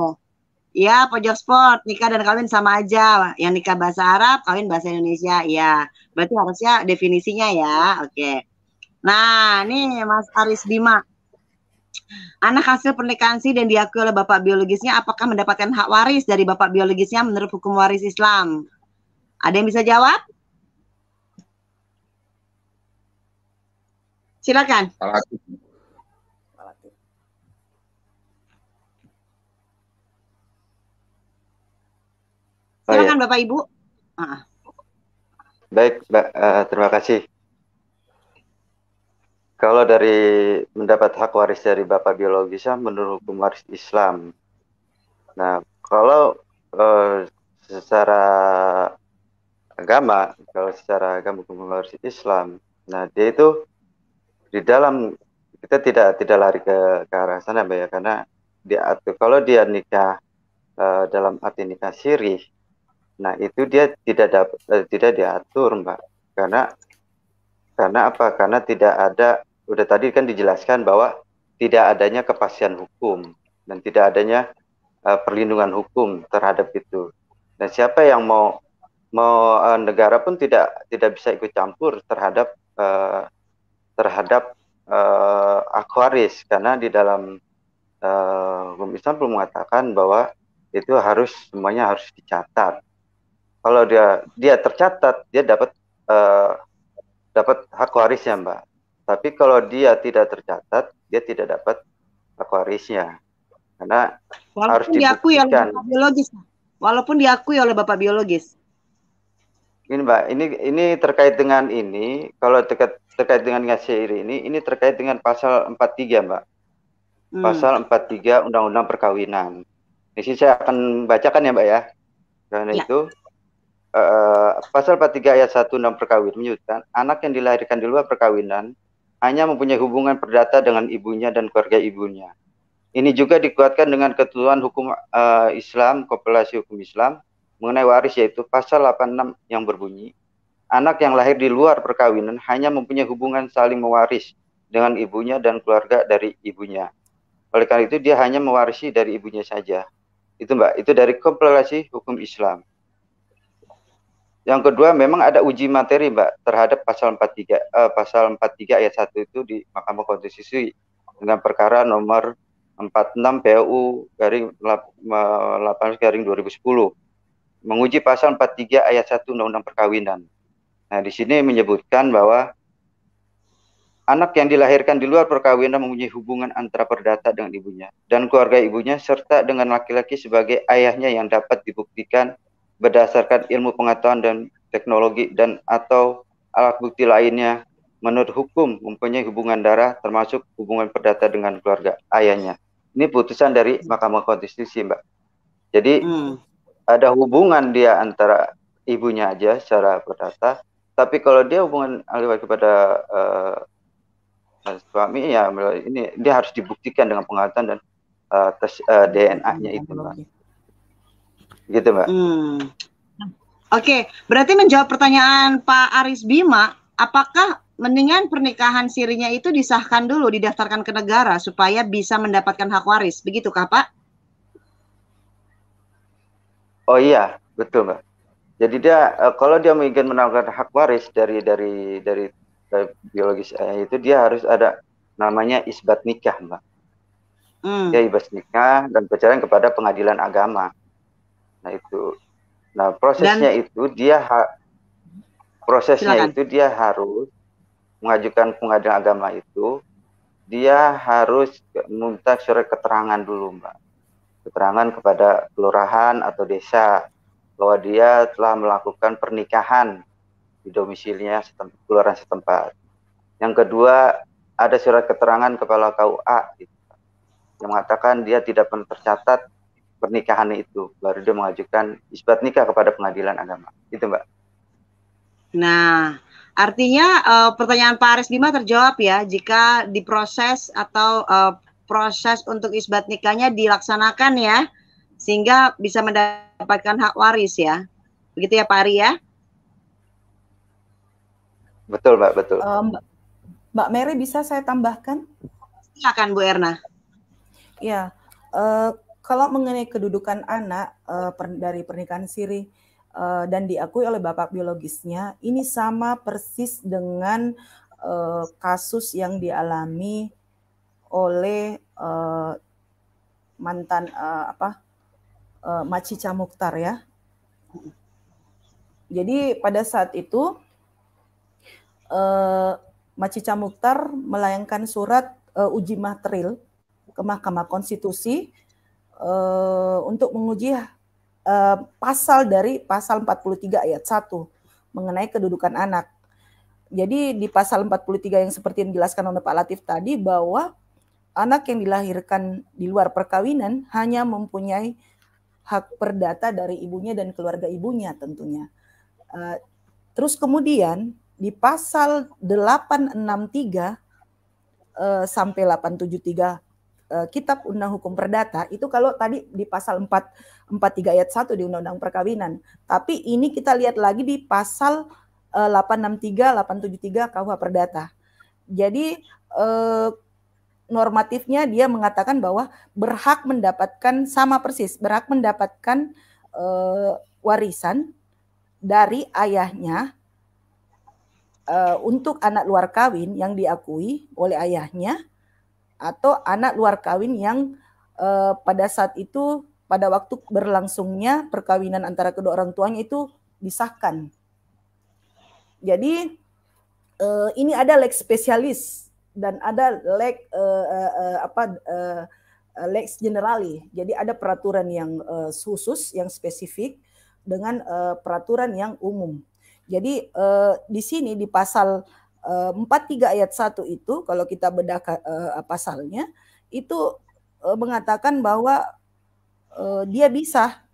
ya pojok sport, nikah dan kawin sama aja. Yang nikah bahasa Arab, kawin bahasa Indonesia. Ya, berarti harusnya definisinya ya. Oke. Nah, nih Mas Aris Bima. Anak hasil pernikahan siri dan diakui oleh bapak biologisnya, apakah mendapatkan hak waris dari bapak biologisnya menurut hukum waris Islam? Ada yang bisa jawab? Silakan. Silakan Bapak Ibu. Baik, Mbak, terima kasih. Kalau dari mendapat hak waris dari bapak biologisnya menurut hukum waris Islam. Nah, kalau secara agama, hukum waris Islam, nah dia itu di dalam, kita tidak lari ke arah sana Mbak ya, karena diatur kalau dia nikah dalam arti nikah siri, nah itu dia tidak diatur Mbak, karena apa? Karena tidak ada, udah tadi kan dijelaskan bahwa tidak adanya kepastian hukum dan tidak adanya perlindungan hukum terhadap itu. Dan siapa yang mau negara pun tidak bisa ikut campur terhadap hak waris, karena di dalam hukum Islam belum mengatakan bahwa itu semuanya harus dicatat. Kalau dia tercatat, dia dapat hak warisnya Mbak. Tapi kalau dia tidak tercatat, dia tidak dapat hak warisnya. Karena harus dibuktikan. Walaupun diakui oleh bapak biologis. Ini Mbak, ini terkait dengan ini, kalau terkait dengan ngasih ini terkait dengan pasal 43 Mbak. Pasal 43 Undang-Undang Perkawinan. Di sini saya akan bacakan ya Mbak ya. Karena itu pasal 43 ayat 1 Undang Perkawinan menyebutkan anak yang dilahirkan di luar perkawinan hanya mempunyai hubungan perdata dengan ibunya dan keluarga ibunya. Ini juga dikuatkan dengan ketentuan hukum Islam, kompilasi hukum Islam mengenai waris, yaitu pasal 86 yang berbunyi anak yang lahir di luar perkawinan hanya mempunyai hubungan saling mewaris dengan ibunya dan keluarga dari ibunya. Oleh karena itu dia hanya mewarisi dari ibunya saja. Itu Mbak, itu dari kompilasi hukum Islam. Yang kedua, memang ada uji materi Mbak terhadap pasal 43 ayat 1 itu di Mahkamah Konstitusi dengan perkara nomor 46 PUU garing 18 garing 2010 menguji pasal 43 ayat 1 Undang-Undang Perkawinan. Nah, di sini menyebutkan bahwa anak yang dilahirkan di luar perkawinan mempunyai hubungan antara perdata dengan ibunya dan keluarga ibunya serta dengan laki-laki sebagai ayahnya yang dapat dibuktikan berdasarkan ilmu pengetahuan dan teknologi dan atau alat bukti lainnya menurut hukum mempunyai hubungan darah termasuk hubungan perdata dengan keluarga ayahnya. Ini putusan dari Mahkamah Konstitusi, Mbak. Jadi ada hubungan dia antara ibunya aja secara perdata, tapi kalau dia hubungan ahli kepada suami ya ini dia harus dibuktikan dengan pengetahuan dan tes DNA-nya itu, Mbak. Gitu, Mbak. Oke, berarti menjawab pertanyaan Pak Aris Bima, apakah mendingan pernikahan sirinya itu disahkan dulu, didaftarkan ke negara supaya bisa mendapatkan hak waris, begitukah Pak? Oh iya, betul, Mbak. Jadi dia kalau dia ingin mendapatkan hak waris dari biologis itu dia harus ada namanya isbat nikah, Mbak. Ya, isbat nikah dan perceraian kepada pengadilan agama. Nah itu, prosesnya itu dia harus mengajukan pengadilan agama itu, dia harus meminta surat keterangan dulu, Mbak. Keterangan kepada kelurahan atau desa bahwa dia telah melakukan pernikahan di domisilinya kelurahan setempat. Yang kedua, ada surat keterangan kepala KUA gitu, yang mengatakan dia tidak pernah tercatat pernikahan itu, baru dia mengajukan isbat nikah kepada pengadilan agama. Itu, Mbak. Nah, artinya pertanyaan Pak Aris Bima terjawab ya, jika diproses atau proses untuk isbat nikahnya dilaksanakan ya, sehingga bisa mendapatkan hak waris ya. Begitu ya Pak Ari ya? Betul, Mbak, betul. Mbak Mary, bisa saya tambahkan? Silakan Bu Erna. Ya, kalau mengenai kedudukan anak dari pernikahan siri dan diakui oleh bapak biologisnya, ini sama persis dengan kasus yang dialami oleh mantan Macica Muchtar ya. Jadi pada saat itu Macica Muchtar melayangkan surat uji materil ke Mahkamah Konstitusi untuk menguji pasal 43 ayat 1 mengenai kedudukan anak. Jadi di pasal 43 yang seperti yang dijelaskan oleh Pak Latif tadi, bahwa anak yang dilahirkan di luar perkawinan hanya mempunyai hak perdata dari ibunya dan keluarga ibunya tentunya. Terus kemudian di pasal 863 sampai 873 Kitab Undang Hukum Perdata itu, kalau tadi di pasal 443 ayat 1 di Undang-Undang Perkawinan, tapi ini kita lihat lagi di pasal 863, 873 KUH Perdata. Jadi normatifnya dia mengatakan bahwa berhak mendapatkan sama persis, berhak mendapatkan warisan dari ayahnya untuk anak luar kawin yang diakui oleh ayahnya, atau anak luar kawin yang pada saat itu, pada waktu berlangsungnya perkawinan antara kedua orang tuanya itu disahkan. Jadi ini ada lex spesialis dan ada lex generali. Jadi ada peraturan yang khusus, yang spesifik dengan peraturan yang umum. Jadi di sini di pasal 43 ayat 1 itu, kalau kita bedah pasalnya, itu mengatakan bahwa dia bisa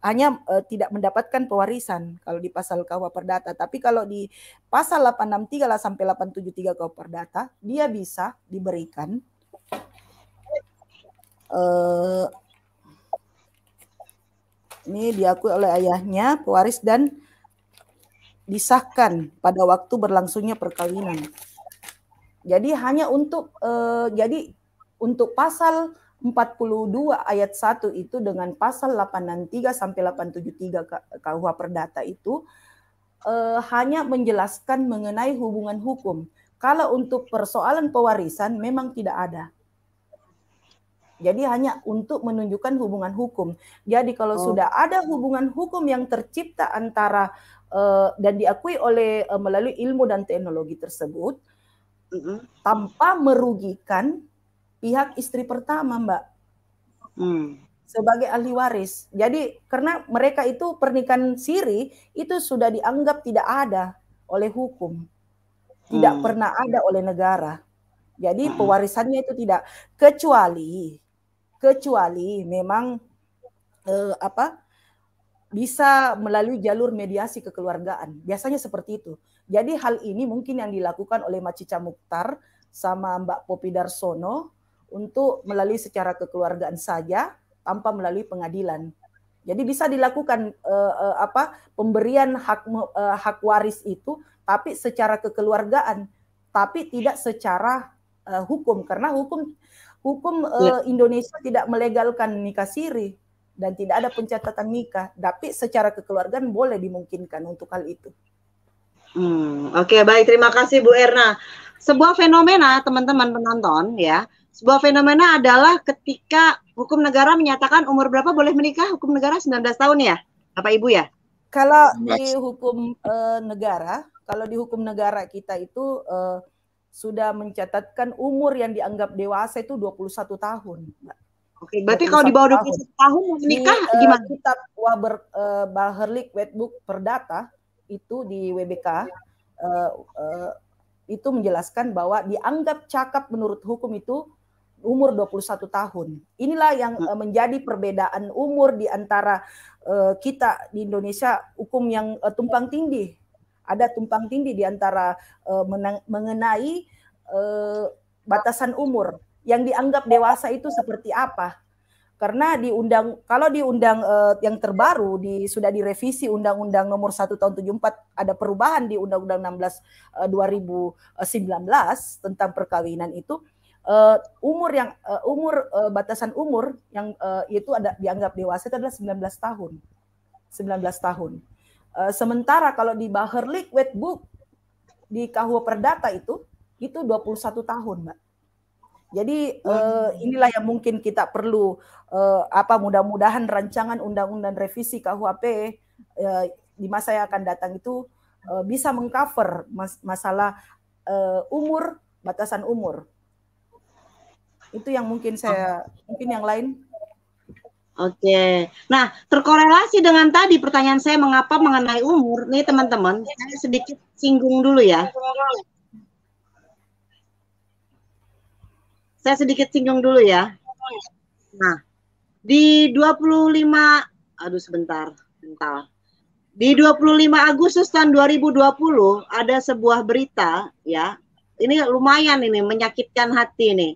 hanya tidak mendapatkan pewarisan kalau di pasal KUH Perdata. Tapi kalau di pasal 863 sampai 873 KUH Perdata, dia bisa diberikan ini diakui oleh ayahnya pewaris dan disahkan pada waktu berlangsungnya perkawinan. Jadi hanya untuk untuk pasal 42 ayat 1 itu dengan pasal 863 sampai 873 KUH Perdata itu hanya menjelaskan mengenai hubungan hukum. Kalau untuk persoalan pewarisan memang tidak ada. Jadi hanya untuk menunjukkan hubungan hukum. Jadi kalau sudah ada hubungan hukum yang tercipta antara dan diakui oleh melalui ilmu dan teknologi tersebut, tanpa merugikan pihak istri pertama, Mbak, sebagai ahli waris. Jadi karena mereka itu pernikahan siri itu sudah dianggap tidak ada oleh hukum, tidak pernah ada oleh negara. Jadi pewarisannya itu tidak, kecuali memang bisa melalui jalur mediasi kekeluargaan. Biasanya seperti itu. Jadi hal ini mungkin yang dilakukan oleh Mak Cica Mukhtar sama Mbak Popi Darsono untuk melalui secara kekeluargaan saja tanpa melalui pengadilan. Jadi bisa dilakukan pemberian hak waris itu tapi secara kekeluargaan, tapi tidak secara hukum, karena hukum Indonesia tidak melegalkan nikah siri dan tidak ada pencatatan nikah, tapi secara kekeluargaan boleh dimungkinkan untuk hal itu. Oke, baik, terima kasih Bu Erna. Sebuah fenomena, teman-teman penonton ya, sebuah fenomena adalah ketika hukum negara menyatakan umur berapa boleh menikah. Hukum negara 19 tahun ya, Bapak Ibu ya? Kalau di hukum negara, kita itu sudah mencatatkan umur yang dianggap dewasa itu 21 tahun, Mbak. Oke, berarti kalau di bawah 21 tahun menikah gimana? Kitab Baherlik Wetboek Perdata itu di WBK itu menjelaskan bahwa dianggap cakap menurut hukum itu umur 21 tahun. Inilah yang menjadi perbedaan umur di antara kita di Indonesia, hukum yang tumpang tindih. Ada tumpang tindih di antara mengenai batasan umur yang dianggap dewasa itu seperti apa. Karena kalau di undang yang terbaru sudah direvisi Undang-Undang Nomor 1 Tahun 74, ada perubahan di Undang-Undang 16 2019 tentang perkawinan itu, batasan umur yang itu ada dianggap dewasa itu adalah 19 tahun. 19 tahun. Sementara kalau di Baherlik Wetboek di KUH Perdata itu 21 tahun, Mbak. Jadi inilah yang mungkin kita perlu mudah-mudahan rancangan undang-undang revisi KUHP di masa yang akan datang itu bisa mengcover masalah umur, batasan umur. Itu yang mungkin yang lain. Oke, nah terkorelasi dengan tadi pertanyaan saya mengapa mengenai umur, nih teman-teman, saya sedikit singgung dulu ya. Saya sedikit singgung dulu ya. Nah, di 25, Di 25 Agustus tahun 2020 ada sebuah berita ya. Ini lumayan ini menyakitkan hati nih.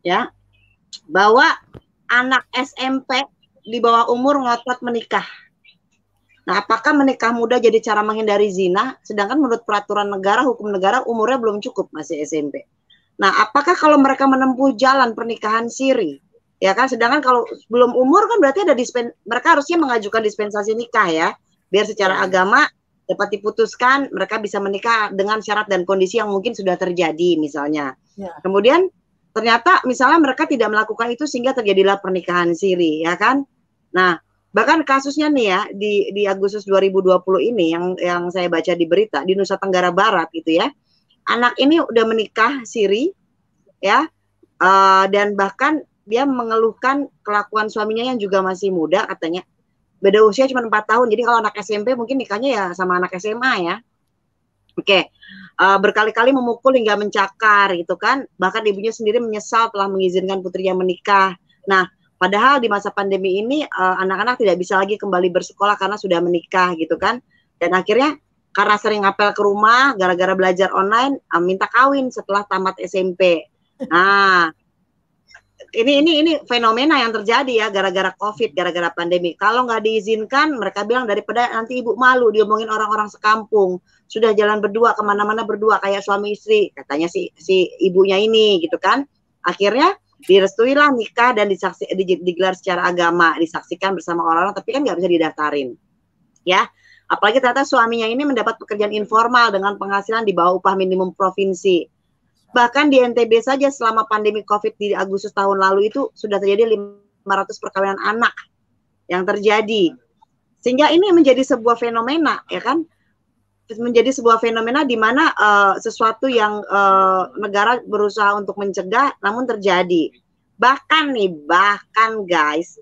Ya. Bahwa anak SMP di bawah umur ngotot menikah. Nah, apakah menikah muda jadi cara menghindari zina? Sedangkan menurut peraturan negara, hukum negara, umurnya belum cukup, masih SMP. Nah, apakah kalau mereka menempuh jalan pernikahan siri, ya kan? Sedangkan kalau belum umur kan berarti mereka harusnya mengajukan dispensasi nikah ya, biar secara agama dapat diputuskan mereka bisa menikah dengan syarat dan kondisi yang mungkin sudah terjadi misalnya. Ya. Kemudian ternyata misalnya mereka tidak melakukan itu sehingga terjadilah pernikahan siri, ya kan? Nah, bahkan kasusnya nih ya di Agustus 2020 ini yang saya baca di berita di Nusa Tenggara Barat gitu ya. Anak ini udah menikah siri ya. Dan bahkan dia mengeluhkan kelakuan suaminya yang juga masih muda katanya. Beda usia cuma 4 tahun. Jadi kalau anak SMP mungkin nikahnya ya sama anak SMA ya. Oke. Berkali-kali memukul hingga mencakar gitu kan. Bahkan ibunya sendiri menyesal telah mengizinkan putrinya menikah. Nah, padahal di masa pandemi ini anak-anak tidak bisa lagi kembali bersekolah karena sudah menikah gitu kan. Dan akhirnya karena sering apel ke rumah gara-gara belajar online minta kawin setelah tamat SMP. Nah, ini fenomena yang terjadi ya gara-gara COVID, gara-gara pandemi. Kalau nggak diizinkan mereka bilang daripada nanti ibu malu diomongin orang-orang sekampung. Sudah jalan berdua kemana-mana berdua kayak suami istri katanya si ibunya ini gitu kan. Akhirnya direstuilah nikah dan digelar secara agama, disaksikan bersama orang-orang, tapi kan nggak bisa didaftarin, ya. Apalagi ternyata suaminya ini mendapat pekerjaan informal dengan penghasilan di bawah upah minimum provinsi. Bahkan di NTB saja selama pandemi COVID di Agustus tahun lalu itu sudah terjadi 500 perkawinan anak yang terjadi. Sehingga ini menjadi sebuah fenomena, ya kan? Menjadi sebuah fenomena di mana sesuatu yang negara berusaha untuk mencegah namun terjadi. Bahkan guys,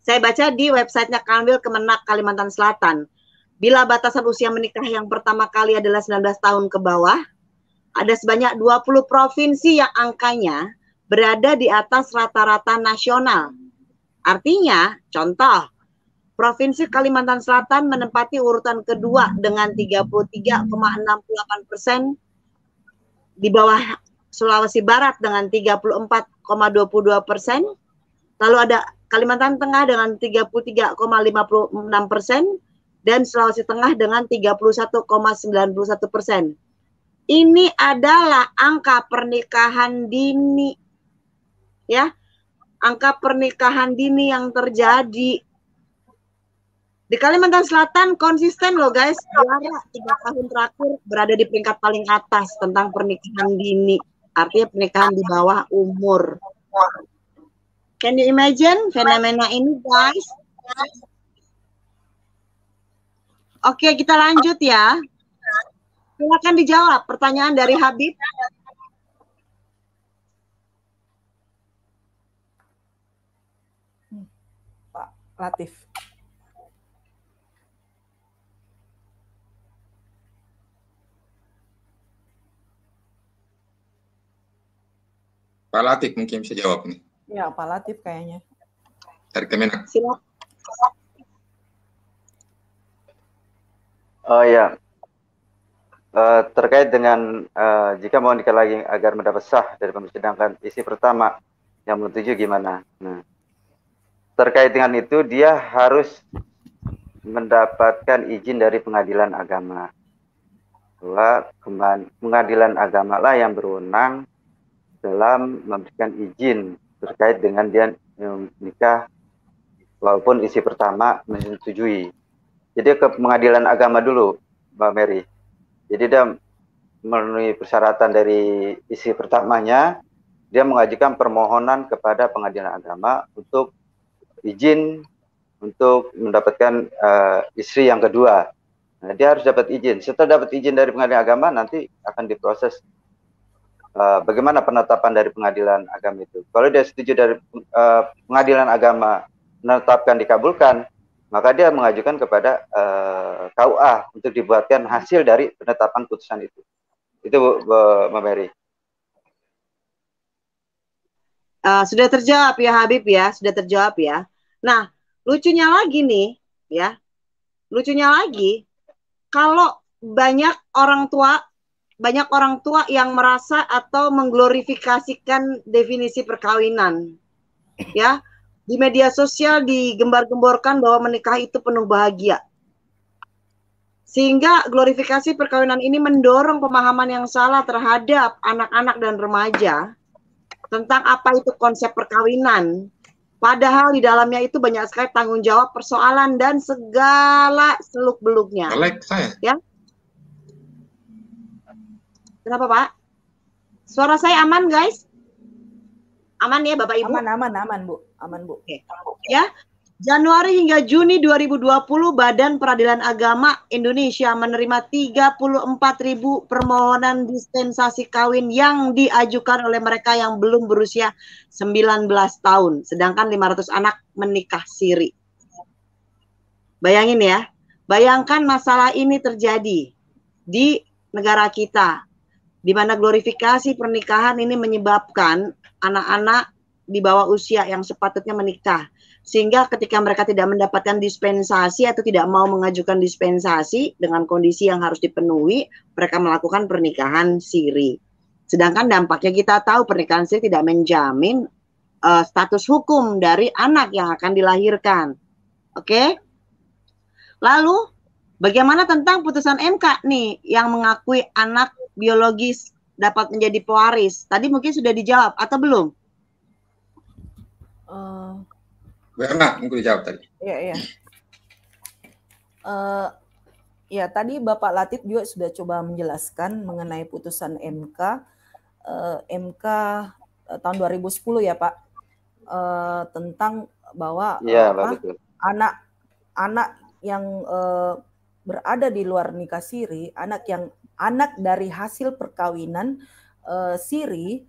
saya baca di websitenya Kanwil Kemenak Kalimantan Selatan, bila batasan usia menikah yang pertama kali adalah 19 tahun ke bawah, ada sebanyak 20 provinsi yang angkanya berada di atas rata-rata nasional. Artinya, contoh, Provinsi Kalimantan Selatan menempati urutan kedua dengan 33,68%, di bawah Sulawesi Barat dengan 34,22%, lalu ada Kalimantan Tengah dengan 33,56%, dan Sulawesi Tengah dengan 31,91%. Ini adalah angka pernikahan dini, ya, angka pernikahan dini yang terjadi. Di Kalimantan Selatan konsisten loh guys, juara 3 tahun terakhir berada di peringkat paling atas tentang pernikahan dini. Artinya pernikahan di bawah umur. Can you imagine fenomena ini guys? Oke, kita lanjut ya. Silakan dijawab pertanyaan dari Habib. Pak Latif. Pak Latif mungkin bisa jawab nih. Ya, Pak Latif kayaknya. Dari Kemenak. Silakan. Oh ya, terkait dengan jika mau nikah lagi agar mendapat sah dari sedangkan isi pertama yang menuju gimana? Nah, terkait dengan itu dia harus mendapatkan izin dari pengadilan agama. Pengadilan agama lah yang berwenang dalam memberikan izin terkait dengan dia nikah walaupun isi pertama menyetujui. Jadi ke pengadilan agama dulu, Mbak Mary. Jadi dia memenuhi persyaratan dari isi pertamanya, dia mengajukan permohonan kepada pengadilan agama untuk izin untuk mendapatkan istri yang kedua. Nah, dia harus dapat izin. Setelah dapat izin dari pengadilan agama, nanti akan diproses bagaimana penetapan dari pengadilan agama itu. Kalau dia setuju dari pengadilan agama menetapkan dikabulkan, maka dia mengajukan kepada KUA untuk dibuatkan hasil dari penetapan putusan itu. Itu Mbak Mary. Sudah terjawab ya Habib ya, sudah terjawab ya. Nah, lucunya lagi nih, ya, lucunya lagi, kalau banyak orang tua yang merasa atau mengglorifikasikan definisi perkawinan, ya, di media sosial digembar-gemborkan bahwa menikah itu penuh bahagia. Sehingga glorifikasi perkawinan ini mendorong pemahaman yang salah terhadap anak-anak dan remaja tentang apa itu konsep perkawinan. Padahal di dalamnya itu banyak sekali tanggung jawab, persoalan, dan segala seluk-beluknya. Like saya. Ya. Kenapa, Pak? Suara saya aman, guys? Aman ya, Bapak Ibu? Aman, Bu. Aman, Bu. Oke. Ya. Januari hingga Juni 2020, Badan Peradilan Agama Indonesia menerima 34.000 permohonan dispensasi kawin yang diajukan oleh mereka yang belum berusia 19 tahun. Sedangkan 500 anak menikah siri. Bayangin ya, bayangkan masalah ini terjadi di negara kita, di mana glorifikasi pernikahan ini menyebabkan anak-anak di bawah usia yang sepatutnya menikah. Sehingga ketika mereka tidak mendapatkan dispensasi atau tidak mau mengajukan dispensasi dengan kondisi yang harus dipenuhi, mereka melakukan pernikahan siri. Sedangkan dampaknya kita tahu pernikahan siri tidak menjamin status hukum dari anak yang akan dilahirkan. Oke? Lalu, bagaimana tentang putusan MK nih yang mengakui anak biologis dapat menjadi pewaris? Tadi mungkin sudah dijawab atau belum? Berna, mungkin dijawab tadi. Iya. Ya, tadi Bapak Latif juga sudah coba menjelaskan mengenai putusan MK MK tahun 2010 ya Pak, tentang bahwa anak yang berada di luar nikah siri, anak dari hasil perkawinan siri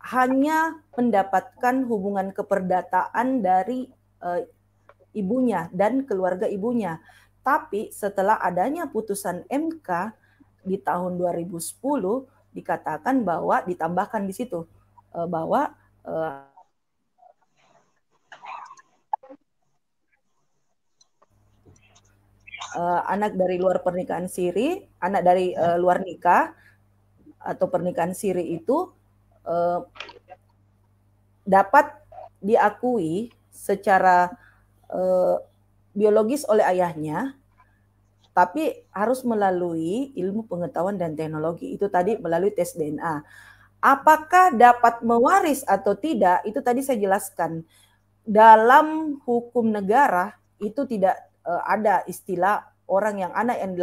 hanya mendapatkan hubungan keperdataan dari ibunya dan keluarga ibunya. Tapi setelah adanya putusan MK di tahun 2010 dikatakan bahwa ditambahkan di situ bahwa anak dari luar pernikahan siri, anak dari luar nikah atau pernikahan siri itu dapat diakui secara biologis oleh ayahnya, tapi harus melalui ilmu pengetahuan dan teknologi. Itu tadi melalui tes DNA. Apakah dapat mewaris atau tidak, itu tadi saya jelaskan. Dalam hukum negara itu tidak ada istilah orang yang anak yang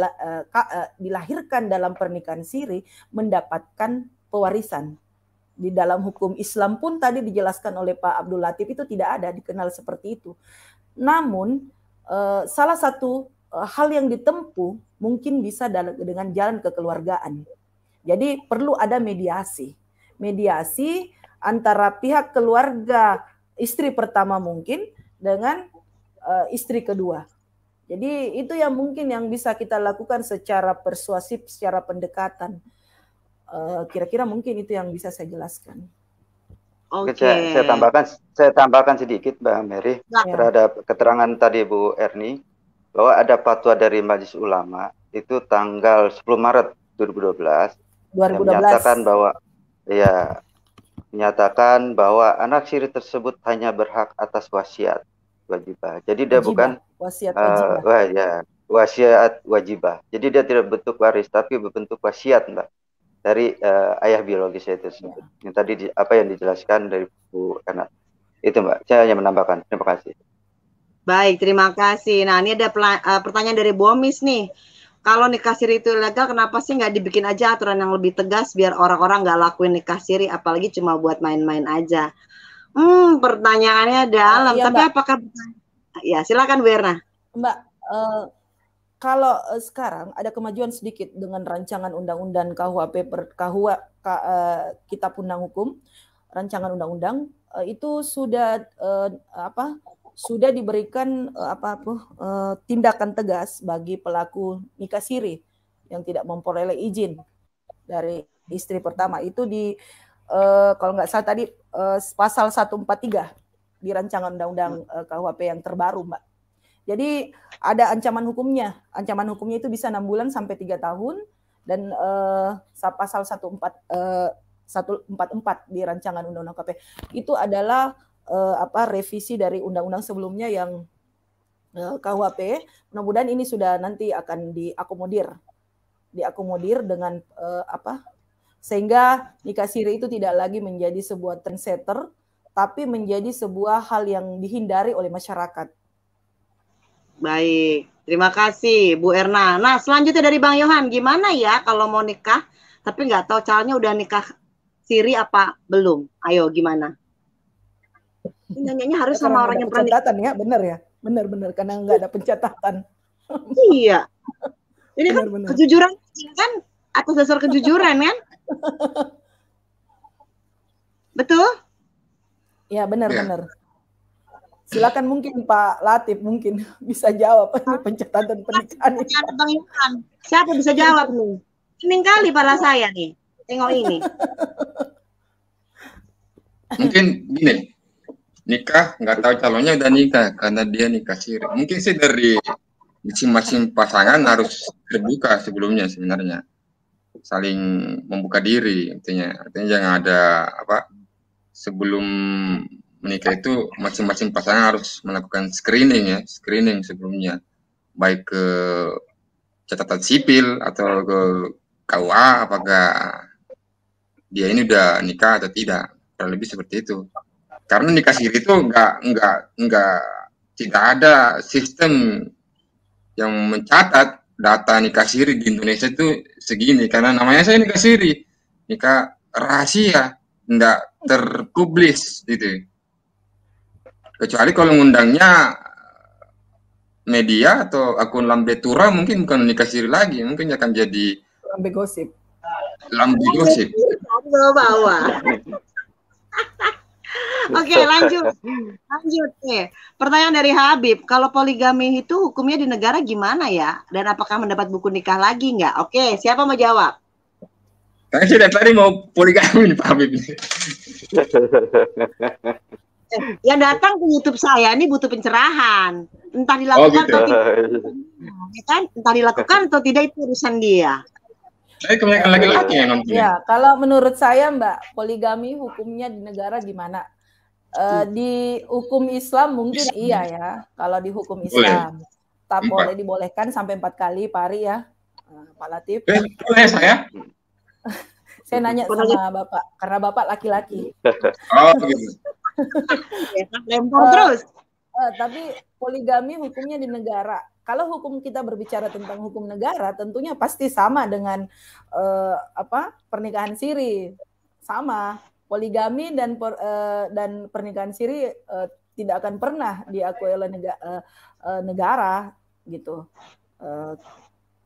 dilahirkan dalam pernikahan siri mendapatkan pewarisan. Di dalam hukum Islam pun tadi dijelaskan oleh Pak Abdul Latif itu tidak ada dikenal seperti itu. Namun salah satu hal yang ditempuh mungkin bisa dengan jalan kekeluargaan. Jadi perlu ada mediasi antara pihak keluarga istri pertama mungkin dengan istri kedua. Jadi itu yang mungkin yang bisa kita lakukan secara persuasif, secara pendekatan. Kira-kira mungkin itu yang bisa saya jelaskan. Oke. Saya tambahkan sedikit Mbak Mary terhadap keterangan tadi Bu Erni bahwa ada fatwa dari Majelis Ulama itu tanggal 10 Maret 2012 yang menyatakan bahwa anak siri tersebut hanya berhak atas wasiat wajibah. Jadi dia bukan wasiat wajibah. Wasiat wajibah. Jadi dia tidak bentuk waris tapi berbentuk wasiat, Mbak, dari ayah biologis itu tersebut. Yang tadi apa yang dijelaskan dari Bu Erna. Itu Mbak, saya hanya menambahkan. Terima kasih. Baik, terima kasih. Nah, ini ada pertanyaan dari Bomis nih. Kalau nikah siri itu ilegal, kenapa sih nggak dibikin aja aturan yang lebih tegas biar orang-orang nggak lakuin nikah siri, apalagi cuma buat main-main aja? Pertanyaannya dalam. Iya, tapi Mbak. Apakah ya silakan Bu Erna. Mbak, kalau sekarang ada kemajuan sedikit dengan rancangan undang-undang Kitab Undang Hukum, rancangan undang-undang itu sudah sudah diberikan tindakan tegas bagi pelaku nikah siri yang tidak memperoleh izin dari istri pertama. Itu di kalau nggak salah tadi pasal 143 di rancangan undang-undang KUHP yang terbaru, Mbak. Jadi ada ancaman hukumnya. Ancaman hukumnya itu bisa 6 bulan sampai 3 tahun dan pasal 144 di rancangan undang-undang KUHP itu adalah revisi dari undang-undang sebelumnya yang KUHP. Mudah-mudahan ini sudah nanti akan diakomodir dengan sehingga nikah siri itu tidak lagi menjadi sebuah trendsetter, tapi menjadi sebuah hal yang dihindari oleh masyarakat. Baik, terima kasih Bu Erna. Nah, selanjutnya dari Bang Yohan, gimana ya kalau mau nikah tapi nggak tahu caranya udah nikah siri apa belum? Ayo, gimana? Nanyanya harus sama orang yang pernah pencatatan ya, benar ya, benar karena nggak ada pencatatan. Iya, ini kan kejujuran kan atas dasar kejujuran kan? Betul? Ya benar. Silakan mungkin Pak Latif mungkin bisa jawab ini pencatatan pernikahan ini. Bang Yohan, siapa bisa jawab nih? Pening kali pada saya nih, tengok ini. Mungkin gini. Nikah nggak tahu calonnya udah nikah karena dia nikah siri. Mungkin sih dari masing-masing pasangan harus terbuka sebelumnya sebenarnya, saling membuka diri. Artinya jangan ada sebelum menikah itu masing-masing pasangan harus melakukan screening sebelumnya, baik ke catatan sipil atau ke KUA apakah dia ini udah nikah atau tidak, kurang lebih seperti itu. Karena nikah siri itu tidak ada sistem yang mencatat data nikah siri di Indonesia itu segini. Karena namanya saya nikah siri, nikah rahasia, tidak terpublis gitu. Kecuali kalau ngundangnya media atau akun Lambe Tura, mungkin bukan nikah siri lagi, mungkin akan jadi Lambe gosip. Lambe gosip. Bawa. Oke, lanjut. Pertanyaan dari Habib, kalau poligami itu hukumnya di negara gimana ya? Dan apakah mendapat buku nikah lagi nggak? Oke, siapa mau jawab? Karena saya dari tadi mau poligami nih Pak Habib. Yang datang ke YouTube saya ini butuh pencerahan. Entah dilakukan atau tidak. Ya kan? Entah dilakukan atau tidak itu urusan dia. Saya kebanyakan laki-laki yang nonton. Ya, kalau menurut saya Mbak, poligami hukumnya di negara gimana? Di hukum Islam mungkin iya ya. Kalau di hukum Islam, tak boleh dibolehkan sampai 4 kali pari ya, Pak Latif. Boleh saya? Saya nanya sama Bapak, karena Bapak laki-laki. Oh begitu. Lempar terus. Tapi poligami hukumnya di negara. Kalau hukum kita berbicara tentang hukum negara, tentunya pasti sama dengan pernikahan siri, sama. Poligami dan pernikahan siri tidak akan pernah diakui oleh negara gitu.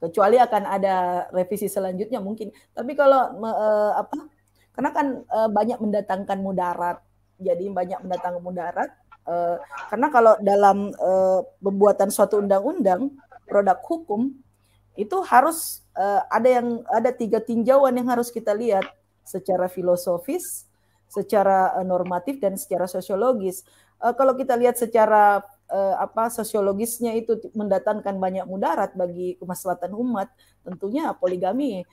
Kecuali akan ada revisi selanjutnya mungkin. Tapi kalau karena kan banyak mendatangkan mudarat, jadi banyak mendatangkan mudarat. Karena kalau dalam pembuatan suatu undang-undang produk hukum itu harus ada 3 tinjauan yang harus kita lihat secara filosofis, secara normatif dan secara sosiologis. Kalau kita lihat secara sosiologisnya itu mendatangkan banyak mudarat bagi kemaslahatan umat, tentunya poligami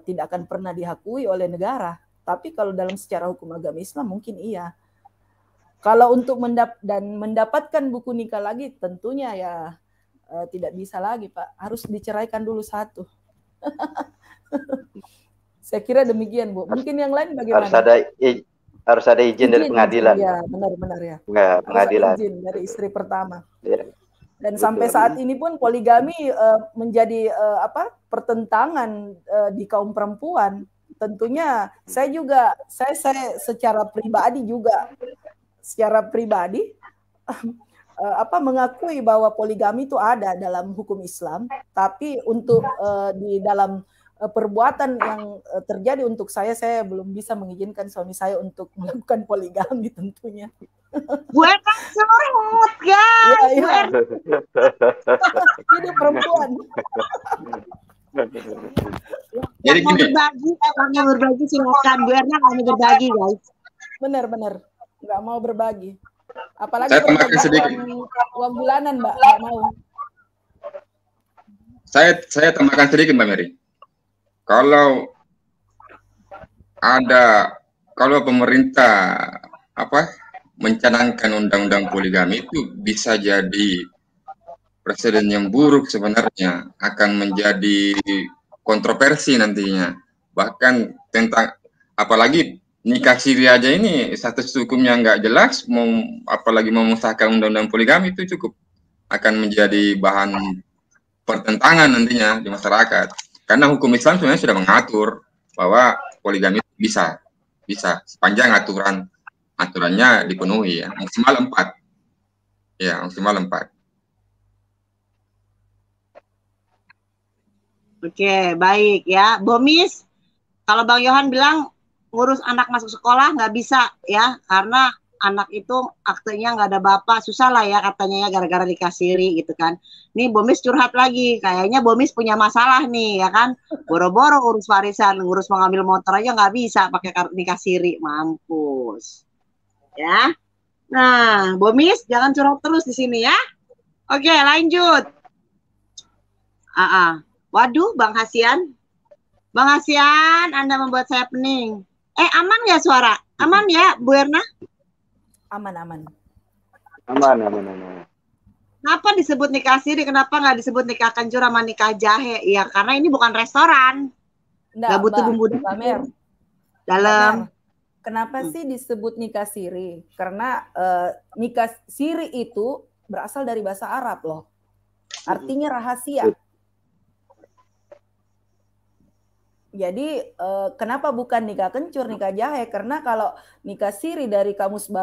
tidak akan pernah diakui oleh negara. Tapi kalau dalam secara hukum agama Islam mungkin iya. Kalau untuk mendapatkan buku nikah lagi, tentunya ya tidak bisa lagi, Pak. Harus diceraikan dulu satu. Saya kira demikian, Bu. Mungkin yang lain bagaimana? Harus ada izin dari pengadilan. Ya, benar-benar ya. Nggak, pengadilan. Harus ada izin dari istri pertama. Ya. Dan sampai saat ini pun poligami menjadi pertentangan di kaum perempuan. Tentunya saya secara pribadi mengakui bahwa poligami itu ada dalam hukum Islam, tapi untuk di dalam perbuatan yang terjadi untuk saya belum bisa mengizinkan suami saya untuk melakukan poligami tentunya. Gue kan curhat, guys. Ya. Ini perempuan. Jadi gini. Berbagi silakan. Bu Erna kami berbagi, guys. Benar. Nggak mau berbagi. Apalagi saya tambahkan sedikit. Uang bulanan, Mbak, nggak mau. Saya tambahkan sedikit, Mbak Mary. Kalau pemerintah mencanangkan undang-undang poligami itu bisa jadi presiden yang buruk sebenarnya, akan menjadi kontroversi nantinya. Bahkan tentang apalagi nikah siri aja ini status hukumnya nggak jelas, apalagi memusnahkan undang-undang poligami itu cukup akan menjadi bahan pertentangan nantinya di masyarakat. Karena hukum Islam sebenarnya sudah mengatur bahwa poligami bisa sepanjang aturannya dipenuhi ya, maksimal 4. Ya, maksimal 4. Oke, baik ya. Bomis, kalau Bang Yohan bilang ngurus anak masuk sekolah nggak bisa ya, karena anak itu aktenya nggak ada bapak, susah lah ya katanya ya, gara-gara dikasiri gitu kan. Nih Bomis curhat lagi, kayaknya Bomis punya masalah nih ya kan, boro-boro urus warisan, ngurus mengambil motor aja nggak bisa pakai nikah siri, mampus ya. Nah Bomis jangan curhat terus di sini ya. Oke lanjut. Waduh Bang Hasian, Anda membuat saya pening. Aman ya suara? Aman ya Bu Erna? Aman. Kenapa disebut nikah siri? Kenapa nggak disebut nikah kencur sama nikah jahe? Ya karena ini bukan restoran. Nggak butuh bumbu dalam. Kenapa sih disebut nikah siri? Karena nikah siri itu berasal dari bahasa Arab loh. Artinya rahasia. Jadi kenapa bukan nikah kencur, nikah jahe? Karena kalau nikah siri dari Kamus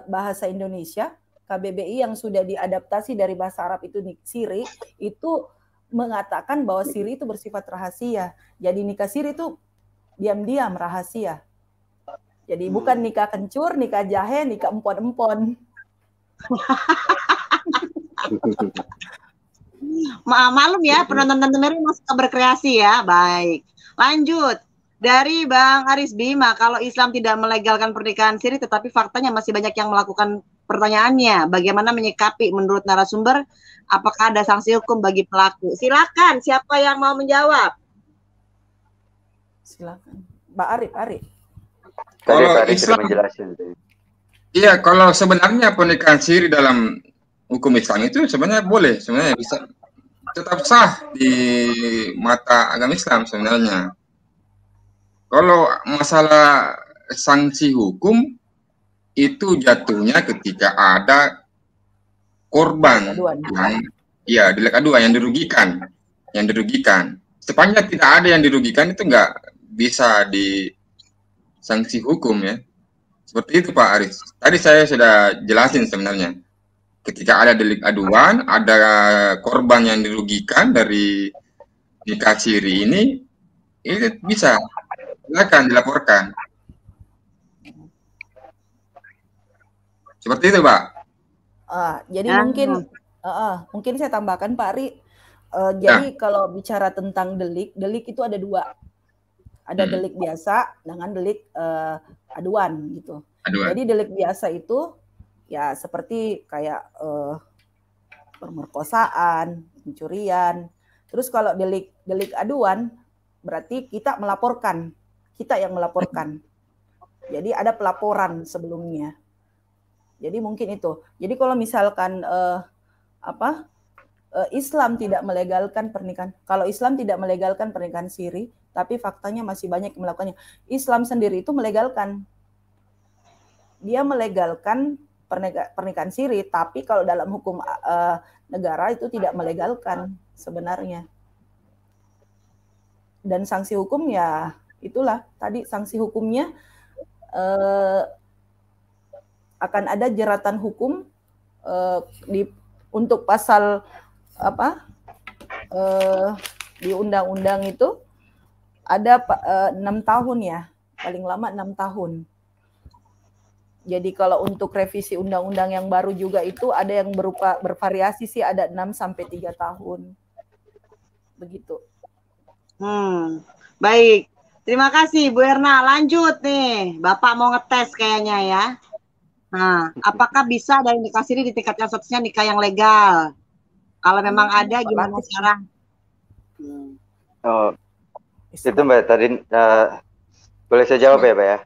Bahasa Indonesia, KBBI yang sudah diadaptasi dari bahasa Arab itu siri, itu mengatakan bahwa siri itu bersifat rahasia. Jadi nikah siri itu diam-diam rahasia. Jadi bukan nikah kencur, nikah jahe, nikah empon-empon. Malum ya, penonton Mary masih berkreasi ya. Baik. Lanjut. Dari Bang Aris Bima, kalau Islam tidak melegalkan pernikahan siri, tetapi faktanya masih banyak yang melakukan, pertanyaannya, bagaimana menyikapi menurut narasumber, apakah ada sanksi hukum bagi pelaku? Silakan, siapa yang mau menjawab? Silakan. Mbak Arif. Kalau Islam, iya, kalau sebenarnya pernikahan siri dalam hukum Islam itu sebenarnya boleh, sebenarnya bisa tetap sah di mata agama Islam sebenarnya. Kalau masalah sanksi hukum itu jatuhnya ketika ada korban yang delik aduan yang dirugikan. Sepanjang tidak ada yang dirugikan itu nggak bisa di sanksi hukum ya. Seperti itu Pak Aris. Tadi saya sudah jelasin sebenarnya. Ketika ada delik aduan, ada korban yang dirugikan dari nikah siri ini bisa silakan dilaporkan. Seperti itu, Pak. Jadi mungkin saya tambahkan Pak Ari. Jadi kalau bicara tentang delik itu ada dua. Ada delik biasa dengan delik aduan gitu. Jadi delik biasa itu ya seperti kayak pemerkosaan, pencurian. Terus kalau delik aduan berarti kita yang melaporkan. Jadi ada pelaporan sebelumnya. Jadi mungkin itu. Jadi kalau misalkan Islam tidak melegalkan pernikahan. Kalau Islam tidak melegalkan pernikahan siri, tapi faktanya masih banyak yang melakukannya. Islam sendiri itu melegalkan. Dia melegalkan pernikahan siri, tapi kalau dalam hukum negara itu tidak melegalkan sebenarnya. Dan sanksi hukum ya itulah tadi sanksi hukumnya akan ada jeratan hukum untuk pasal di undang-undang itu ada 6 tahun ya, paling lama 6 tahun. Jadi kalau untuk revisi undang-undang yang baru juga itu ada yang berupa bervariasi sih, ada 6 sampai 3 tahun. Begitu. Baik. Terima kasih Bu Erna. Lanjut nih. Bapak mau ngetes kayaknya ya. Nah, apakah bisa dari nikah siri ditingkatkan statusnya nikah yang legal? Kalau memang ada gimana sekarang? Itu Mbak tadi boleh saya jawab ya Mbak ya?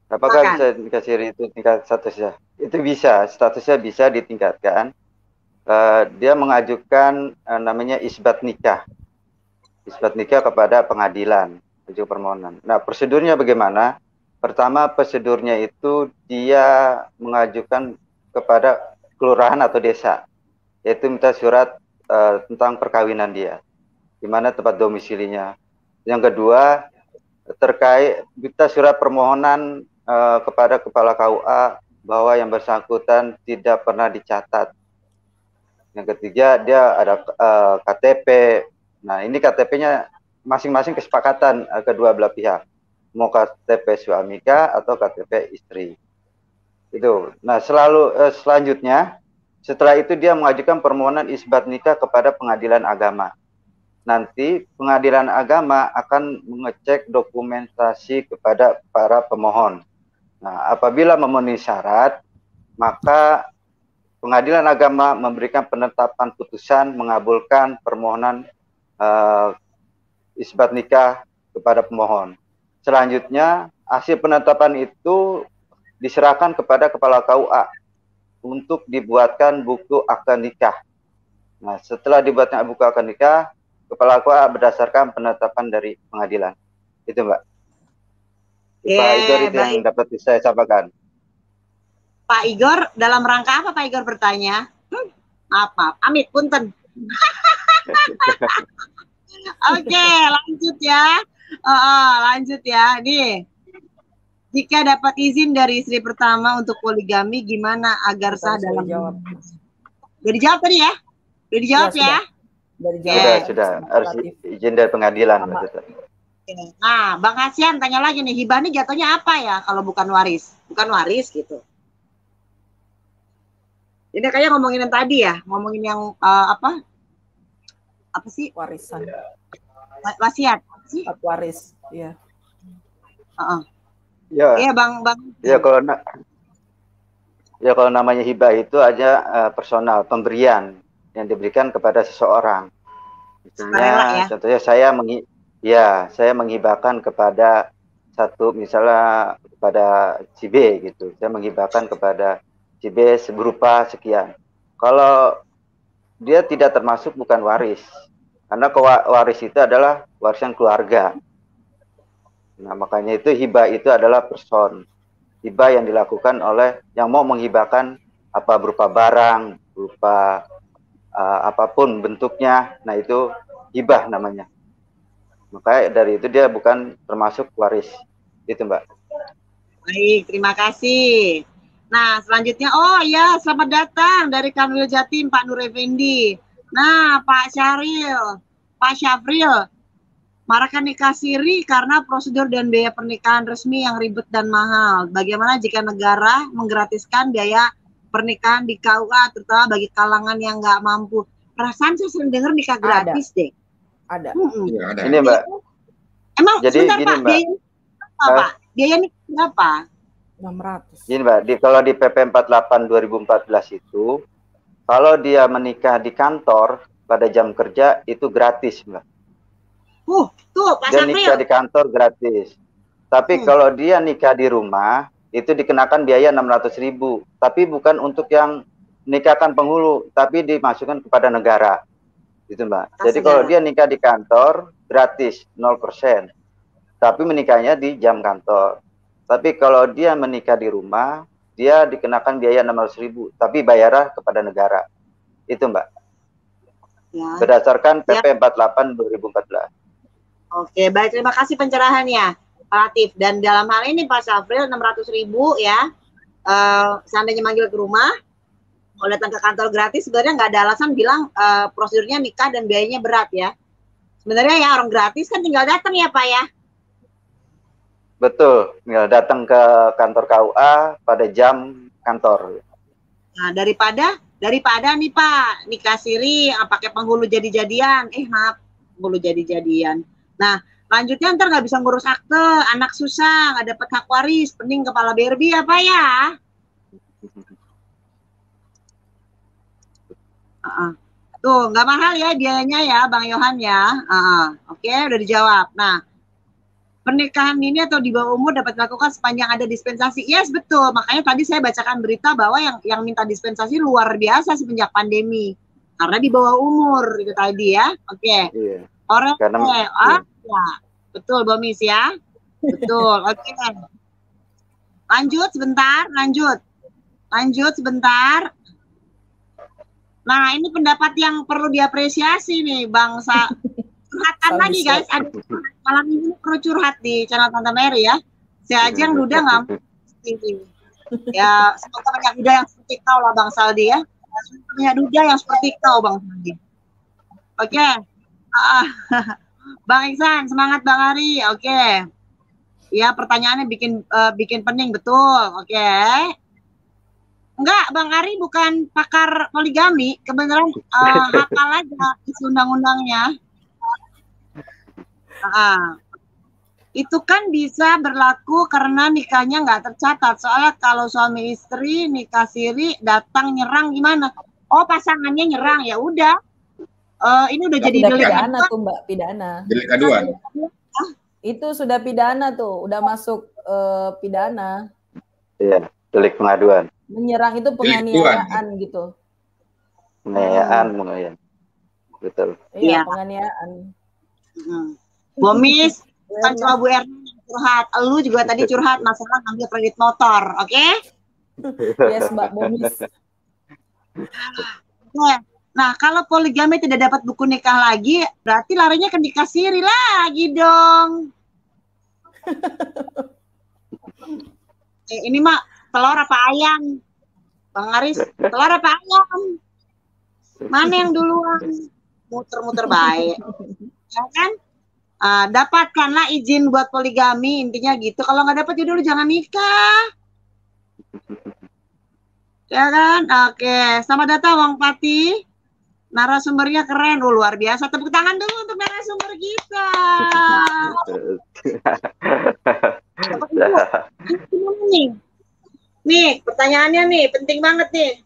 Apakah bisa nikah siri itu tingkat statusnya? Itu bisa, statusnya bisa ditingkatkan. Dia mengajukan namanya isbat nikah kepada pengadilan, ujuk permohonan. Nah, prosedurnya bagaimana? Pertama, prosedurnya itu dia mengajukan kepada kelurahan atau desa, yaitu minta surat tentang perkawinan dia, di mana tempat domisilinya. Yang kedua, terkait minta surat permohonan kepada kepala KUA bahwa yang bersangkutan tidak pernah dicatat. Yang ketiga, dia ada KTP. Nah, ini KTP-nya masing-masing kesepakatan kedua belah pihak. Mau KTP suami kah atau KTP istri. Itu. Nah, selanjutnya setelah itu dia mengajukan permohonan isbat nikah kepada pengadilan agama. Nanti pengadilan agama akan mengecek dokumentasi kepada para pemohon. Nah, apabila memenuhi syarat, maka pengadilan agama memberikan penetapan putusan mengabulkan permohonan isbat nikah kepada pemohon. Selanjutnya, hasil penetapan itu diserahkan kepada kepala KUA untuk dibuatkan buku akta nikah. Nah, setelah dibuatnya buku akta nikah, kepala KUA berdasarkan penetapan dari pengadilan. Itu Mbak. Pak Igor itu yang dapat saya sampaikan. Pak Igor, dalam rangka apa Pak Igor bertanya? Maaf, amit, punten. Oke, lanjut ya. Lanjut ya. Nih, jika dapat izin dari istri pertama untuk poligami, gimana agar sah dalam jawab? Udah dijawab tadi ya? Udah dijawab ya? Sudah. Harus izin dari pengadilan. Nah, Bang Hasian tanya lagi nih, hibah ini jatuhnya apa ya kalau bukan waris? Bukan waris gitu. Ini kayaknya ngomongin yang tadi ya, ngomongin yang apa? Apa sih? Warisan. Wasiat sih? Waris, iya. Ya. Iya, Bang. Ya kalau namanya hibah itu aja personal, pemberian yang diberikan kepada seseorang. Misalnya, contohnya saya menghibahkan kepada misalnya kepada si B gitu. Saya menghibahkan kepada si B berupa sekian. Kalau dia tidak termasuk bukan waris. Karena waris itu adalah warisan keluarga. Nah, makanya itu hibah itu adalah person. Hibah yang dilakukan oleh yang mau menghibahkan apa berupa barang, berupa apapun bentuknya. Nah, itu hibah namanya. Makanya dari itu dia bukan termasuk waris. Itu, Mbak. Baik, terima kasih. Nah, selanjutnya, selamat datang dari Kanwil Jatim, Pak Nur Effendi. Nah, Pak Syafril, marakah nikah siri karena prosedur dan biaya pernikahan resmi yang ribet dan mahal. Bagaimana jika negara menggratiskan biaya pernikahan di KUA, terutama bagi kalangan yang nggak mampu? Perasaan saya sering dengar nikah gratis deh. Ada. Ya, ada. Ini, Mbak. Emang jadi sebentar, gini, Pak, Mbak. Pak? Biaya ini berapa? 600. Gini, Mbak, kalau di PP 48 2014 itu, kalau dia menikah di kantor pada jam kerja itu gratis, Mbak. Tuh, Pak Dia Syafril. nikah di kantor gratis. Tapi kalau dia nikah di rumah, itu dikenakan biaya 600.000. Tapi bukan untuk yang nikahkan penghulu, tapi dimasukkan kepada negara. Gitu, Mbak. Jadi kalau dia nikah di kantor, gratis, 0%. Tapi menikahnya di jam kantor. Tapi kalau dia menikah di rumah, dia dikenakan biaya 600.000, tapi bayarnya kepada negara. Itu, Mbak. Ya. Berdasarkan PP 48 2014. Oke, baik. Terima kasih pencerahannya, Pak Latif. Dan dalam hal ini, Pak Syafril, 600.000 ya, seandainya manggil ke rumah, kalau datang ke kantor gratis, sebenarnya nggak ada alasan bilang prosedurnya nikah dan biayanya berat ya. Sebenarnya ya orang gratis kan tinggal datang ya, Pak ya. Betul, tinggal datang ke kantor KUA pada jam kantor. Nah, daripada nih Pak, nikah siri, pakai penghulu jadi-jadian. Penghulu jadi-jadian. Nah, lanjutnya ntar nggak bisa ngurus akte, anak susah, nggak dapat hak waris, pening kepala Barbie ya Pak ya. Tuh, nggak mahal ya biayanya ya, Bang Yohan ya. Oke, udah dijawab. Nah, pernikahan ini atau di bawah umur dapat dilakukan sepanjang ada dispensasi. Yes, betul. Makanya tadi saya bacakan berita bahwa yang minta dispensasi luar biasa semenjak pandemi. Karena di bawah umur itu tadi ya. Oke. Iya. Ya. Betul, Bomis ya. Betul. Oke. Lanjut sebentar. Nah, ini pendapat yang perlu diapresiasi nih, Bangsa. Curhatan lagi guys, ada malam ini perlu curhat di channel Tante Mary ya. Saya aja yang duda nggak ya, semoga banyak duda yang seperti kau lah Bang Saldi ya. Banyak duda yang seperti kau Bang Saldi. Oke. Bang Iksan, semangat Bang Ari. Oke. Ya, pertanyaannya bikin pening betul. Oke. Enggak, Bang Ari bukan pakar poligami, kebenaran hafal aja isi undang-undangnya. Itu kan bisa berlaku karena nikahnya nggak tercatat. Soalnya kalau suami istri nikah siri datang nyerang gimana? Oh, pasangannya nyerang, ya udah. Ini udah jadi delik pidana tuh Mbak, pidana. Delik aduan. Itu sudah pidana tuh, udah masuk pidana. Iya, delik pengaduan. Menyerang itu penganiayaan gitu. Penganiayaan. Betul. Iya, penganiayaan. Bomis, kan cuma Bu Erna curhat. Lu juga tadi curhat masalah ngambil kredit motor, oke? Yes, Mbak Bomis. Nah, kalau poligami tidak dapat buku nikah lagi, berarti larinya ke nikah siri lagi dong. Ini mah telur apa ayam? Bang Aris, telur apa ayam? Mana yang duluan? Muter-muter baik. Ya kan? Dapatkanlah izin buat poligami, intinya gitu. Kalau nggak dapat ya dulu jangan nikah. Ya kan? Oke, selamat datang Wong Pati. Narasumbernya keren, luar biasa. Tepuk tangan dulu untuk narasumber kita. Nih, pertanyaannya nih, penting banget nih.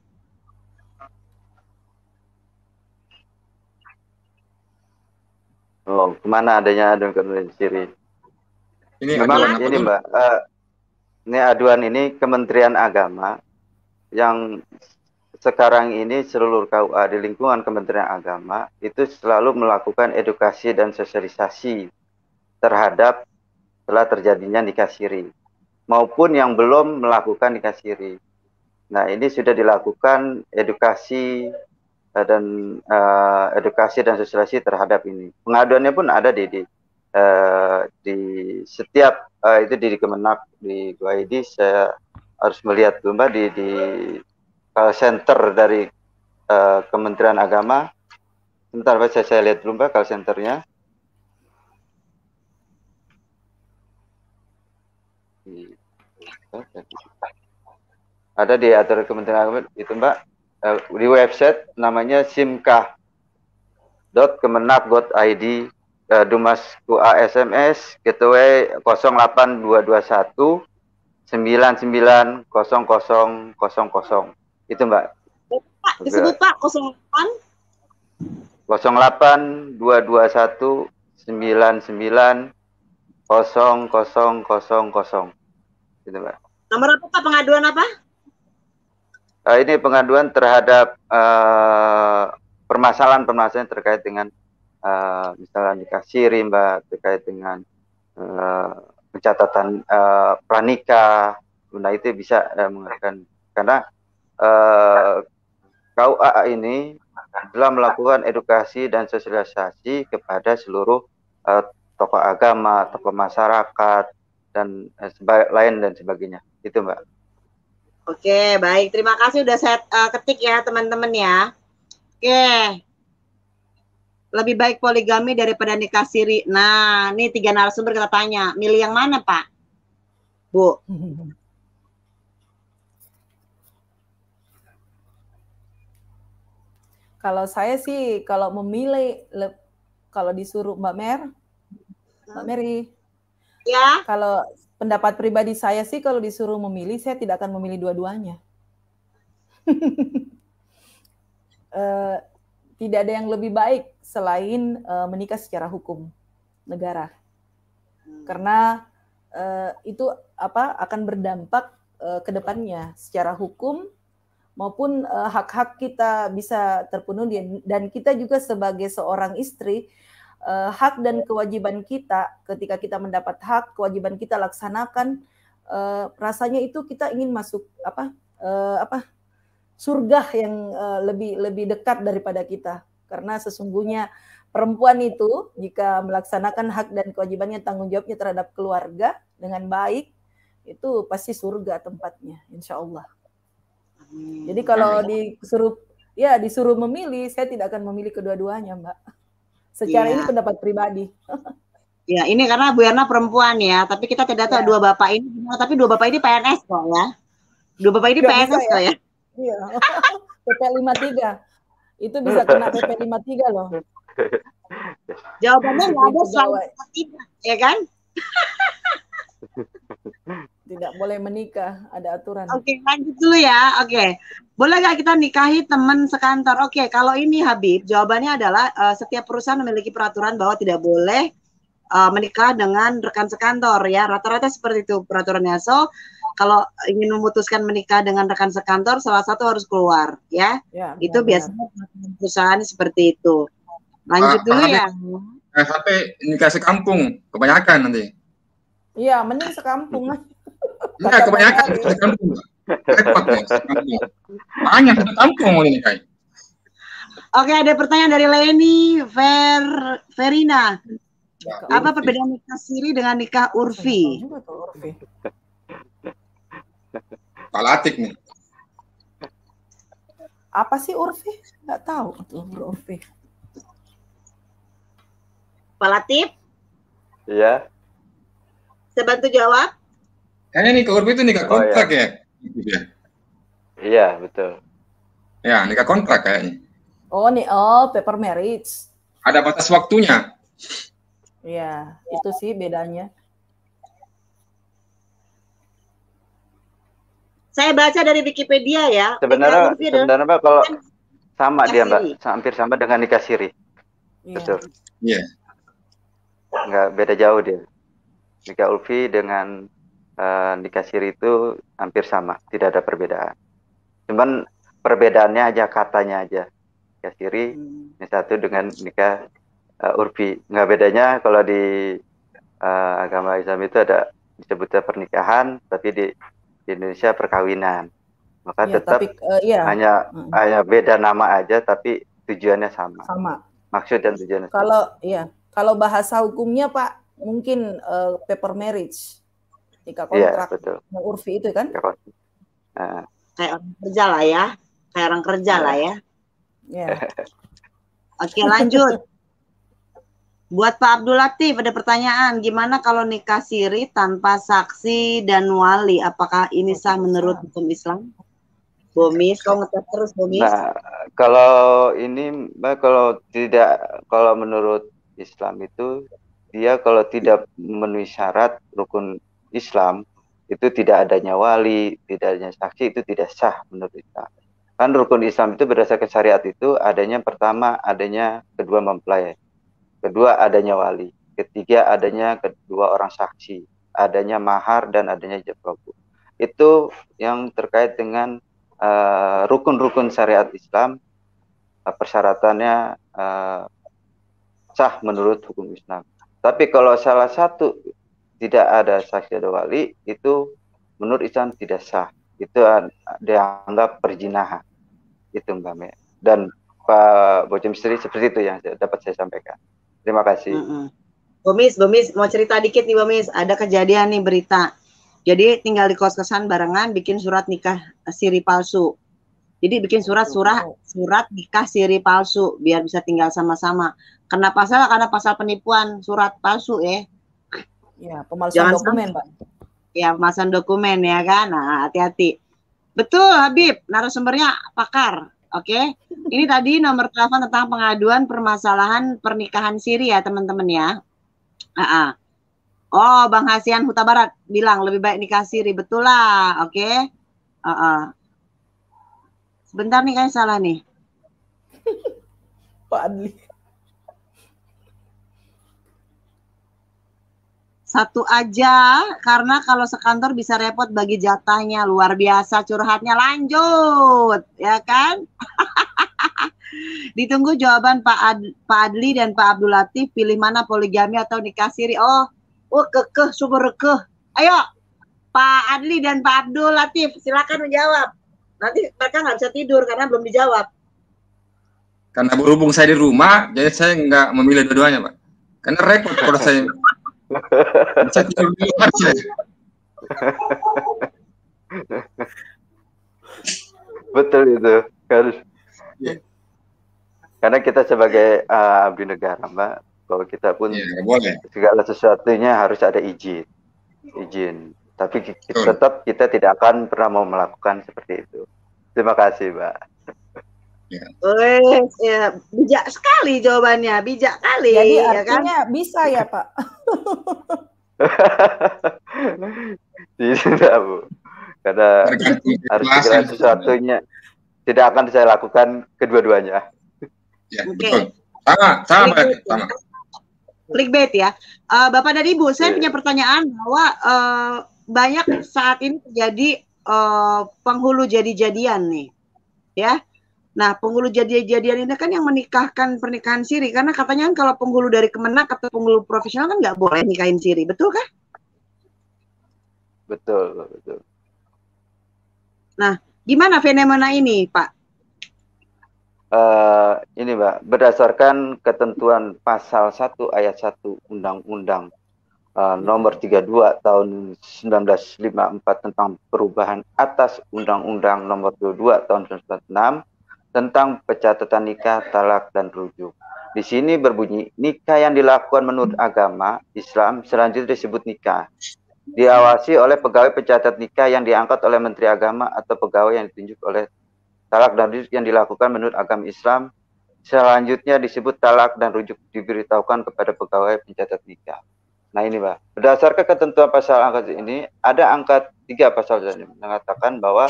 Oh, kemana adanya aduan Kementerian Siri? Ini Memang aduan ini Mbak, ini aduan ini Kementerian Agama yang sekarang ini seluruh KUA di lingkungan Kementerian Agama itu selalu melakukan edukasi dan sosialisasi terhadap telah terjadinya nikah siri maupun yang belum melakukan nikah siri. Nah, ini sudah dilakukan edukasi dan sosialisasi terhadap ini. Pengaduannya pun ada di setiap itu di Kemenak di GoID. Saya harus melihat dulu Mbak di call center dari Kementerian Agama. Sebentar Mbak, saya lihat dulu Mbak call centernya. Ada di aturan Kementerian Agama itu Mbak, di website namanya simkah.kemenak.id, Dumas QA SMS gateway 08221 990000. Itu Mbak. Pak, disebut Pak 08 221 99 0000. Gitu Mbak. Nomor apa Pak, pengaduan apa? Ini pengaduan terhadap permasalahan-permasalahan terkait dengan misalnya nikah siri Mbak, terkait dengan pencatatan pranikah. Nah itu bisa mengatakan karena KUA ini telah melakukan edukasi dan sosialisasi kepada seluruh tokoh agama, tokoh masyarakat dan lain dan sebagainya. Itu Mbak. Oke, baik. Terima kasih udah saya ketik ya teman-teman ya. Oke. Lebih baik poligami daripada nikah siri. Nah, ini 3 narasumber kita tanya. Milih yang mana Pak? Bu? Kalau saya sih, kalau memilih, kalau disuruh Mbak Mary, ya. Kalau pendapat pribadi saya sih, kalau disuruh memilih, saya tidak akan memilih dua-duanya. Tidak ada yang lebih baik selain menikah secara hukum negara, karena itu akan berdampak ke depannya secara hukum maupun hak-hak kita bisa terpenuhi, dan kita juga sebagai seorang istri, hak dan kewajiban kita ketika kita mendapat hak, kewajiban kita laksanakan, rasanya itu kita ingin masuk surga yang lebih dekat daripada kita, karena sesungguhnya perempuan itu jika melaksanakan hak dan kewajibannya, tanggung jawabnya terhadap keluarga dengan baik, itu pasti surga tempatnya, insya Allah. Jadi kalau disuruh memilih, saya tidak akan memilih kedua-duanya, Mbak. Secara ini pendapat pribadi. Ya, ini karena Bu Erna perempuan ya, tapi kita tidak tahu dua bapak ini, tapi dua bapak ini PNS kok ya. Dua bapak ini PNS kok ya. Iya. PP 53. Itu bisa kena PP 53 loh. Jawabannya nggak ada selain 53, ya kan? Tidak boleh menikah, ada aturan. Oke, lanjut dulu ya. Oke. Boleh nggak kita nikahi teman sekantor? Oke, kalau ini Habib, jawabannya adalah setiap perusahaan memiliki peraturan bahwa tidak boleh menikah dengan rekan sekantor ya. Rata-rata seperti itu peraturannya. So, kalau ingin memutuskan menikah dengan rekan sekantor, salah satu harus keluar ya. Itu biasanya perusahaan seperti itu. Lanjut dulu ya. Sampai nikah sekampung, kebanyakan nanti. Iya, mending sekampung. Enggak, kebanyakan sekampung. Banyak sekampung mau nikahin. Oke, ada pertanyaan dari Leni Verina. Apa perbedaan nikah siri dengan nikah urfi? Pak Latif nih. Apa sih urfi? Nggak tahu tuh urfi. Pak Latif? Iya. Saya bantu jawab. Kayaknya nikah urfi itu nikah kontrak ya? Iya, betul. Ya, nikah kontrak kayaknya. Oh, paper marriage. Ada batas waktunya. Iya, itu sih bedanya. Saya baca dari Wikipedia ya. Sebenarnya Mbak, kalau sama dia Mbak, hampir sama dengan nikah siri. Iya. Betul. Iya. Nggak beda jauh dia. Nikah urfi dengan nikah siri itu hampir sama, tidak ada perbedaan. Cuman perbedaannya aja katanya aja. Nikah siri ini satu dengan nikah urfi. Nggak bedanya kalau di agama Islam itu ada disebutnya pernikahan, tapi di Indonesia perkawinan. Maka Ya, tetap tapi, ya. hanya beda nama aja, tapi tujuannya sama. Sama. Maksud dan tujuannya sama. Kalau bahasa hukumnya Pak, mungkin paper marriage, nikah kontrak, betul. urfi itu kan? Kayak orang kerja lah ya, kayak orang kerja lah ya. Ya. Oke, lanjut. Buat Pak Abdul Latif ada pertanyaan, gimana kalau nikah siri tanpa saksi dan wali? Apakah ini sah menurut hukum Islam? Bomis, kau ngetes terus Bomis. Nah, kalau ini Mbak, kalau menurut Islam itu dia kalau tidak memenuhi syarat rukun Islam itu tidak adanya wali, tidak adanya saksi, itu tidak sah menurut Islam. Kan rukun Islam itu berdasarkan syariat itu adanya pertama adanya kedua mempelai, kedua adanya wali, ketiga adanya kedua orang saksi, adanya mahar dan adanya ijab kabul. Itu yang terkait dengan rukun-rukun syariat Islam, persyaratannya sah menurut hukum Islam. Tapi kalau salah satu tidak ada saksi ada wali, itu menurut Islam tidak sah. Itu dianggap perzinahan. Itu Mbak Me. Dan Pak Bocem Misteri seperti itu yang dapat saya sampaikan. Terima kasih. Bomis, mau cerita dikit nih Bomis. Ada kejadian nih berita. Jadi tinggal di kos-kosan barengan bikin surat nikah siri palsu. Jadi bikin surat nikah siri palsu biar bisa tinggal sama-sama. Kena pasal karena pasal penipuan surat palsu ya. Ya, pemalsuan dokumen, Pak. Ya, pemalsuan dokumen ya kan. Nah, hati-hati. Betul, Habib. Narasumbernya pakar. Oke. Ini tadi nomor telepon tentang pengaduan permasalahan pernikahan siri ya, teman-teman ya. Oh, Bang Hasian Huta Barat bilang lebih baik nikah siri, betul lah, oke? Sebentar nih, kayaknya salah nih. Pak Adli. Satu aja, karena kalau sekantor bisa repot bagi jatahnya, luar biasa curhatnya, lanjut, ya kan? Ditunggu jawaban Pak Adli dan Pak Abdul Latif, pilih mana poligami atau nikah siri? Oh, kekeh, super kekeh. Ayo, Pak Adli dan Pak Abdul Latif, silakan menjawab. Nanti mereka nggak bisa tidur karena belum dijawab. Karena berhubung saya di rumah, jadi saya nggak memilih dua-duanya, Pak. Karena repot kalau saya tidur di luar saya. Betul itu. Karena kita sebagai abdi negara, Mbak, bahwa kita pun segala sesuatunya harus ada izin. Tapi tetap kita tidak akan pernah mau melakukan seperti itu. Terima kasih, Mbak. Ya, bijak sekali jawabannya, bijak kali. Jadi artinya ya kan? Bisa ya, Pak? Tidak, Bu. Karena harus segala sesuatunya tidak akan saya lakukan kedua-duanya. Ya, betul. Sama. Clickbait ya. Bapak dan Ibu, saya punya pertanyaan bahwa banyak saat ini terjadi penghulu jadi-jadian nih. Ya. Nah, penghulu jadi-jadian ini kan yang menikahkan pernikahan siri. Karena katanya kan kalau penghulu dari Kemenak atau penghulu profesional kan nggak boleh nikahin siri. Betul kan? Betul. Nah, gimana fenomena ini, Pak? ini Mbak, berdasarkan ketentuan pasal 1 ayat 1 Undang-Undang nomor 32 tahun 1954 tentang perubahan atas Undang-Undang nomor 22 tahun 1996 tentang pencatatan nikah, talak, dan rujuk. Di sini berbunyi, nikah yang dilakukan menurut agama Islam selanjutnya disebut nikah. Diawasi oleh pegawai pencatat nikah yang diangkat oleh Menteri Agama atau pegawai yang ditunjuk oleh talak dan rujuk yang dilakukan menurut agama Islam selanjutnya disebut talak dan rujuk diberitahukan kepada pegawai pencatat nikah. Nah ini Mbak, berdasarkan ketentuan pasal angka ini, ada angka 3 pasal ini mengatakan bahwa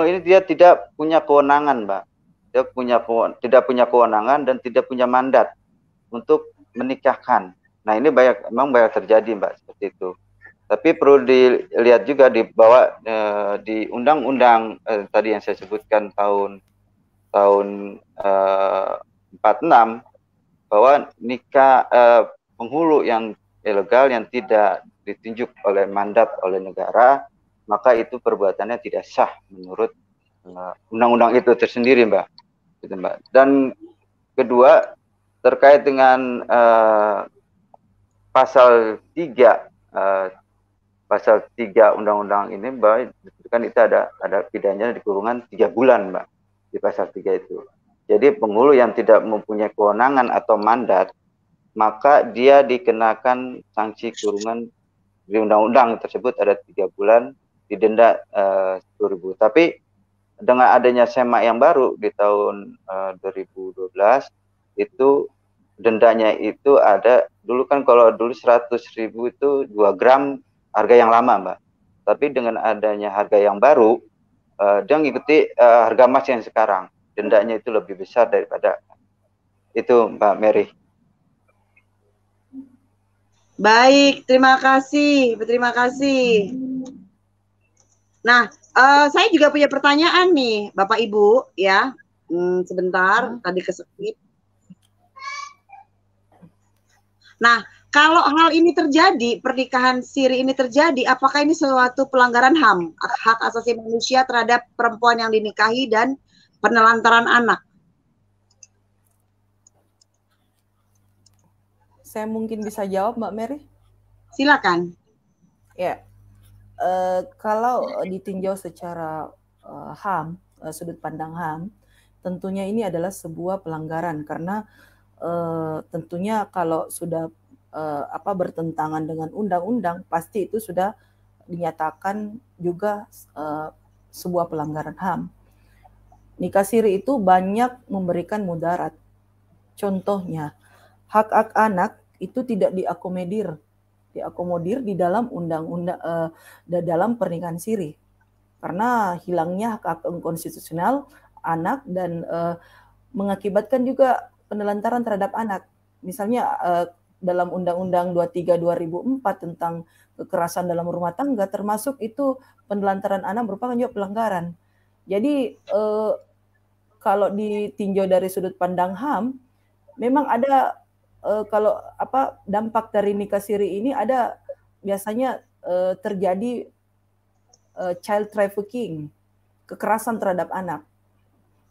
ini dia tidak punya kewenangan Mbak. Dia tidak punya kewenangan dan tidak punya mandat untuk menikahkan. Nah ini memang banyak terjadi Mbak seperti itu. Tapi perlu dilihat juga di bawah di undang-undang tadi yang saya sebutkan tahun 46 bahwa nikah penghulu yang ilegal yang tidak ditunjuk oleh mandat oleh negara, maka itu perbuatannya tidak sah menurut undang-undang itu tersendiri Mbak. Gitu, Mbak. Dan kedua terkait dengan pasal 3 pasal 3 undang-undang ini Mbak, kan itu ada pidananya di kurungan 3 bulan Mbak di pasal 3 itu. Jadi penghulu yang tidak mempunyai kewenangan atau mandat, maka dia dikenakan sanksi kurungan di undang-undang tersebut ada 3 bulan, didenda 10.000. Tapi dengan adanya SEMA yang baru di tahun 2012 itu dendanya itu ada, dulu kan kalau dulu 100.000 itu 2 gram harga yang lama Mbak. Tapi dengan adanya harga yang baru, dia mengikuti harga emas yang sekarang. Dendanya itu lebih besar daripada itu Mbak Mary. Baik, terima kasih. Nah, saya juga punya pertanyaan nih Bapak Ibu ya. Sebentar, tadi kesepit. Nah, kalau hal ini terjadi, pernikahan siri ini terjadi, apakah ini suatu pelanggaran HAM, hak asasi manusia terhadap perempuan yang dinikahi dan penelantaran anak? Saya mungkin bisa jawab, Mbak Mary? Silakan. Ya, kalau ditinjau secara HAM, sudut pandang HAM, tentunya ini adalah sebuah pelanggaran karena tentunya kalau sudah bertentangan dengan undang-undang, pasti itu sudah dinyatakan juga sebuah pelanggaran HAM. Nikah siri itu banyak memberikan mudarat. Contohnya, hak-hak anak itu tidak diakomodir di dalam undang-undang dalam pernikahan siri, karena hilangnya hak konstitusional anak dan mengakibatkan juga penelantaran terhadap anak. Misalnya dalam Undang-Undang 23 2004 tentang kekerasan dalam rumah tangga, termasuk itu penelantaran anak merupakan juga pelanggaran. Jadi kalau ditinjau dari sudut pandang HAM, memang ada kalau dampak dari nikah siri ini ada biasanya terjadi child trafficking, kekerasan terhadap anak.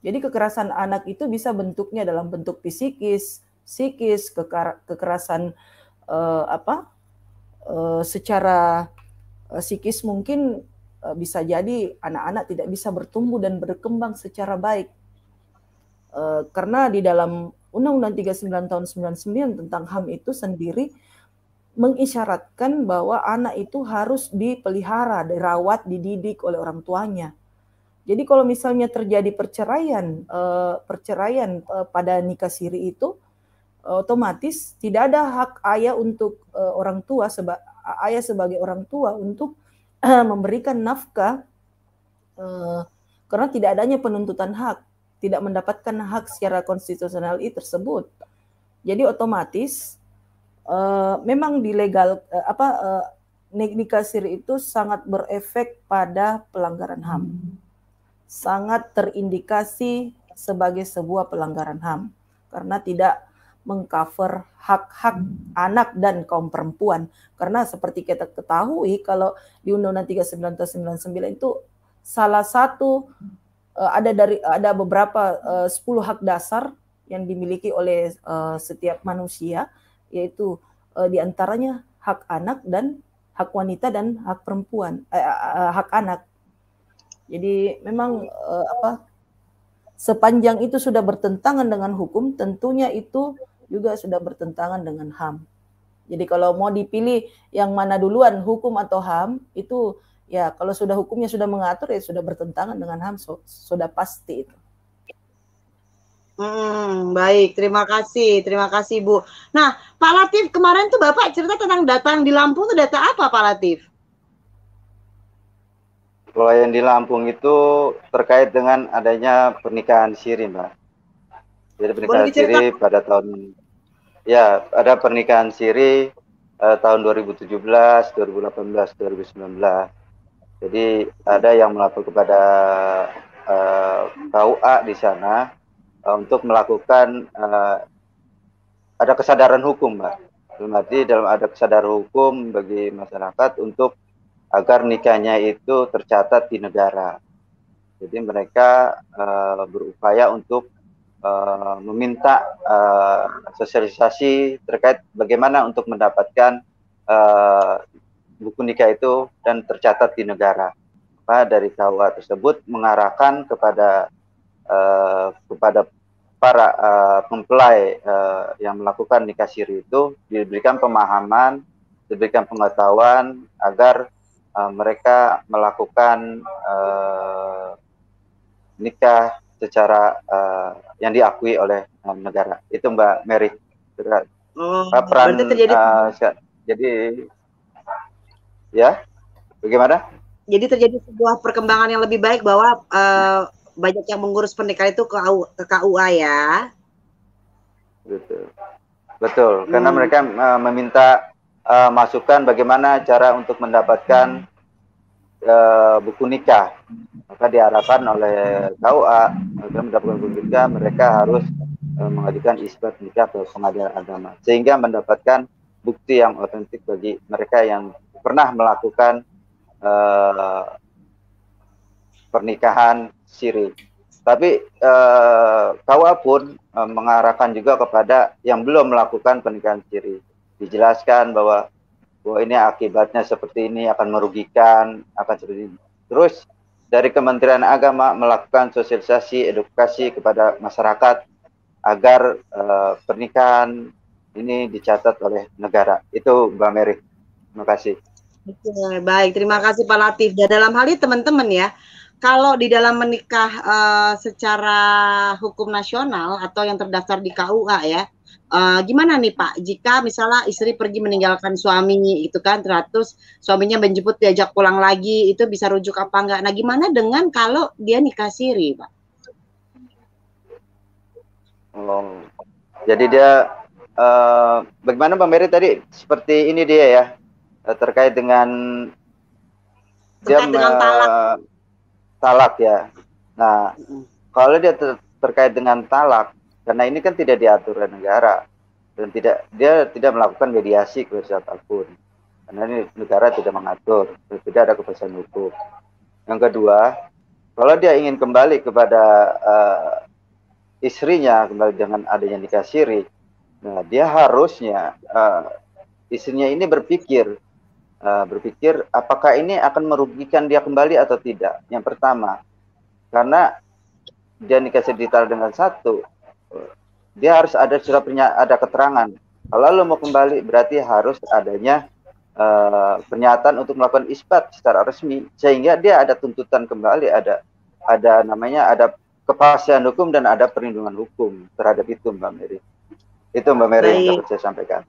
Jadi kekerasan anak itu bisa bentuknya dalam bentuk psikis, kekerasan secara psikis mungkin bisa jadi anak-anak tidak bisa bertumbuh dan berkembang secara baik. Karena di dalam Undang-Undang 39 tahun 99 tentang HAM itu sendiri mengisyaratkan bahwa anak itu harus dipelihara, dirawat, dididik oleh orang tuanya. Jadi kalau misalnya terjadi perceraian pada nikah siri itu, otomatis tidak ada hak ayah untuk orang tua, ayah sebagai orang tua untuk memberikan nafkah karena tidak adanya penuntutan hak, tidak mendapatkan hak secara konstitusional tersebut. Jadi otomatis memang nikah siri itu sangat berefek pada pelanggaran HAM. Sangat terindikasi sebagai sebuah pelanggaran HAM karena tidak mengcover hak-hak anak dan kaum perempuan. Karena seperti kita ketahui kalau di Undang-Undang 39 tahun 99 itu salah satu ada beberapa 10 hak dasar yang dimiliki oleh setiap manusia, yaitu diantaranya hak anak dan hak wanita dan hak perempuan, hak anak. Jadi memang sepanjang itu sudah bertentangan dengan hukum, tentunya itu juga sudah bertentangan dengan HAM. Jadi kalau mau dipilih yang mana duluan, hukum atau HAM, itu ya kalau sudah hukumnya sudah mengatur ya sudah bertentangan dengan HAM, sudah pasti itu. Baik, terima kasih Bu. Nah, Pak Latif, kemarin tuh Bapak cerita tentang data yang di Lampung itu data apa Pak Latif? Kalau yang di Lampung itu terkait dengan adanya pernikahan siri, Mbak. Jadi pernikahan siri pada tahun, ya ada pernikahan siri tahun 2017, 2018, 2019. Jadi ada yang melapor kepada KUA di sana untuk melakukan ada kesadaran hukum, Mbak. Berarti dalam ada kesadaran hukum bagi masyarakat untuk agar nikahnya itu tercatat di negara. Jadi mereka berupaya untuk meminta sosialisasi terkait bagaimana untuk mendapatkan buku nikah itu dan tercatat di negara. Maka dari KUA tersebut mengarahkan kepada para mempelai yang melakukan nikah siri itu diberikan pemahaman, diberikan pengetahuan agar mereka melakukan nikah secara yang diakui oleh negara. Itu Mbak Mary. Peran jadi ya, bagaimana? Jadi terjadi sebuah perkembangan yang lebih baik bahwa banyak yang mengurus pernikahan itu ke KUA ya. Betul. Karena mereka meminta masukan bagaimana cara untuk mendapatkan buku nikah. Maka diharapkan oleh KUA agar mendapatkan buku nikah, mereka harus mengajukan isbat nikah ke pengadilan agama sehingga mendapatkan bukti yang otentik bagi mereka yang pernah melakukan pernikahan siri. Tapi KUA pun mengarahkan juga kepada yang belum melakukan pernikahan siri. Dijelaskan bahwa ini akibatnya seperti ini, akan merugikan, akan seperti ini. Terus dari Kementerian Agama melakukan sosialisasi, edukasi kepada masyarakat agar pernikahan ini dicatat oleh negara. Itu Mbak Mary. Terima kasih. Baik, terima kasih Pak Latif. Dan dalam hal ini teman-teman ya, kalau di dalam menikah secara hukum nasional atau yang terdaftar di KUA ya, gimana nih Pak, jika misalnya istri pergi meninggalkan suami itu kan, terus suaminya menjemput diajak pulang lagi, itu bisa rujuk apa enggak? Nah gimana dengan kalau dia nikah siri Pak? Jadi dia, bagaimana Mbak Mary tadi, seperti ini dia ya, terkait dengan talak ya. Nah, kalau dia terkait dengan talak, karena ini kan tidak diatur oleh negara dan dia tidak melakukan mediasi ke siapapun, karena ini negara tidak mengatur, tidak ada kepastian hukum. Yang kedua, kalau dia ingin kembali kepada istrinya kembali dengan adanya nikah siri, nah dia harusnya istrinya ini berpikir apakah ini akan merugikan dia kembali atau tidak. Yang pertama, karena dia nikah siri ditaruh dengan satu, dia harus ada surat ada keterangan. Kalau lo mau kembali berarti harus adanya pernyataan untuk melakukan isbat secara resmi, sehingga dia ada tuntutan kembali, ada namanya ada kepastian hukum dan ada perlindungan hukum terhadap itu Mbak Mary. Itu Mbak Mary yang dapat saya sampaikan.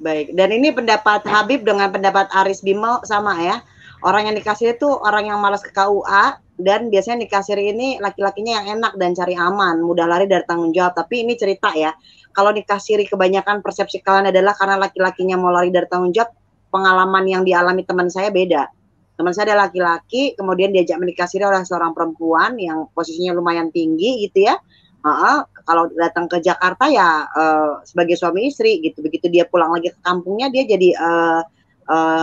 Baik. Dan ini pendapat Habib dengan pendapat Aris Bimo sama ya. Orang yang nikah siri itu orang yang malas ke KUA, dan biasanya nikah siri ini laki-lakinya yang enak dan cari aman, mudah lari dari tanggung jawab. Tapi ini cerita ya, kalau nikah siri kebanyakan persepsi kalian adalah karena laki-lakinya mau lari dari tanggung jawab. Pengalaman yang dialami teman saya beda. Teman saya ada laki-laki, kemudian diajak menikah siri oleh seorang perempuan yang posisinya lumayan tinggi gitu ya. Kalau datang ke Jakarta ya sebagai suami istri gitu. Begitu dia pulang lagi ke kampungnya, dia jadi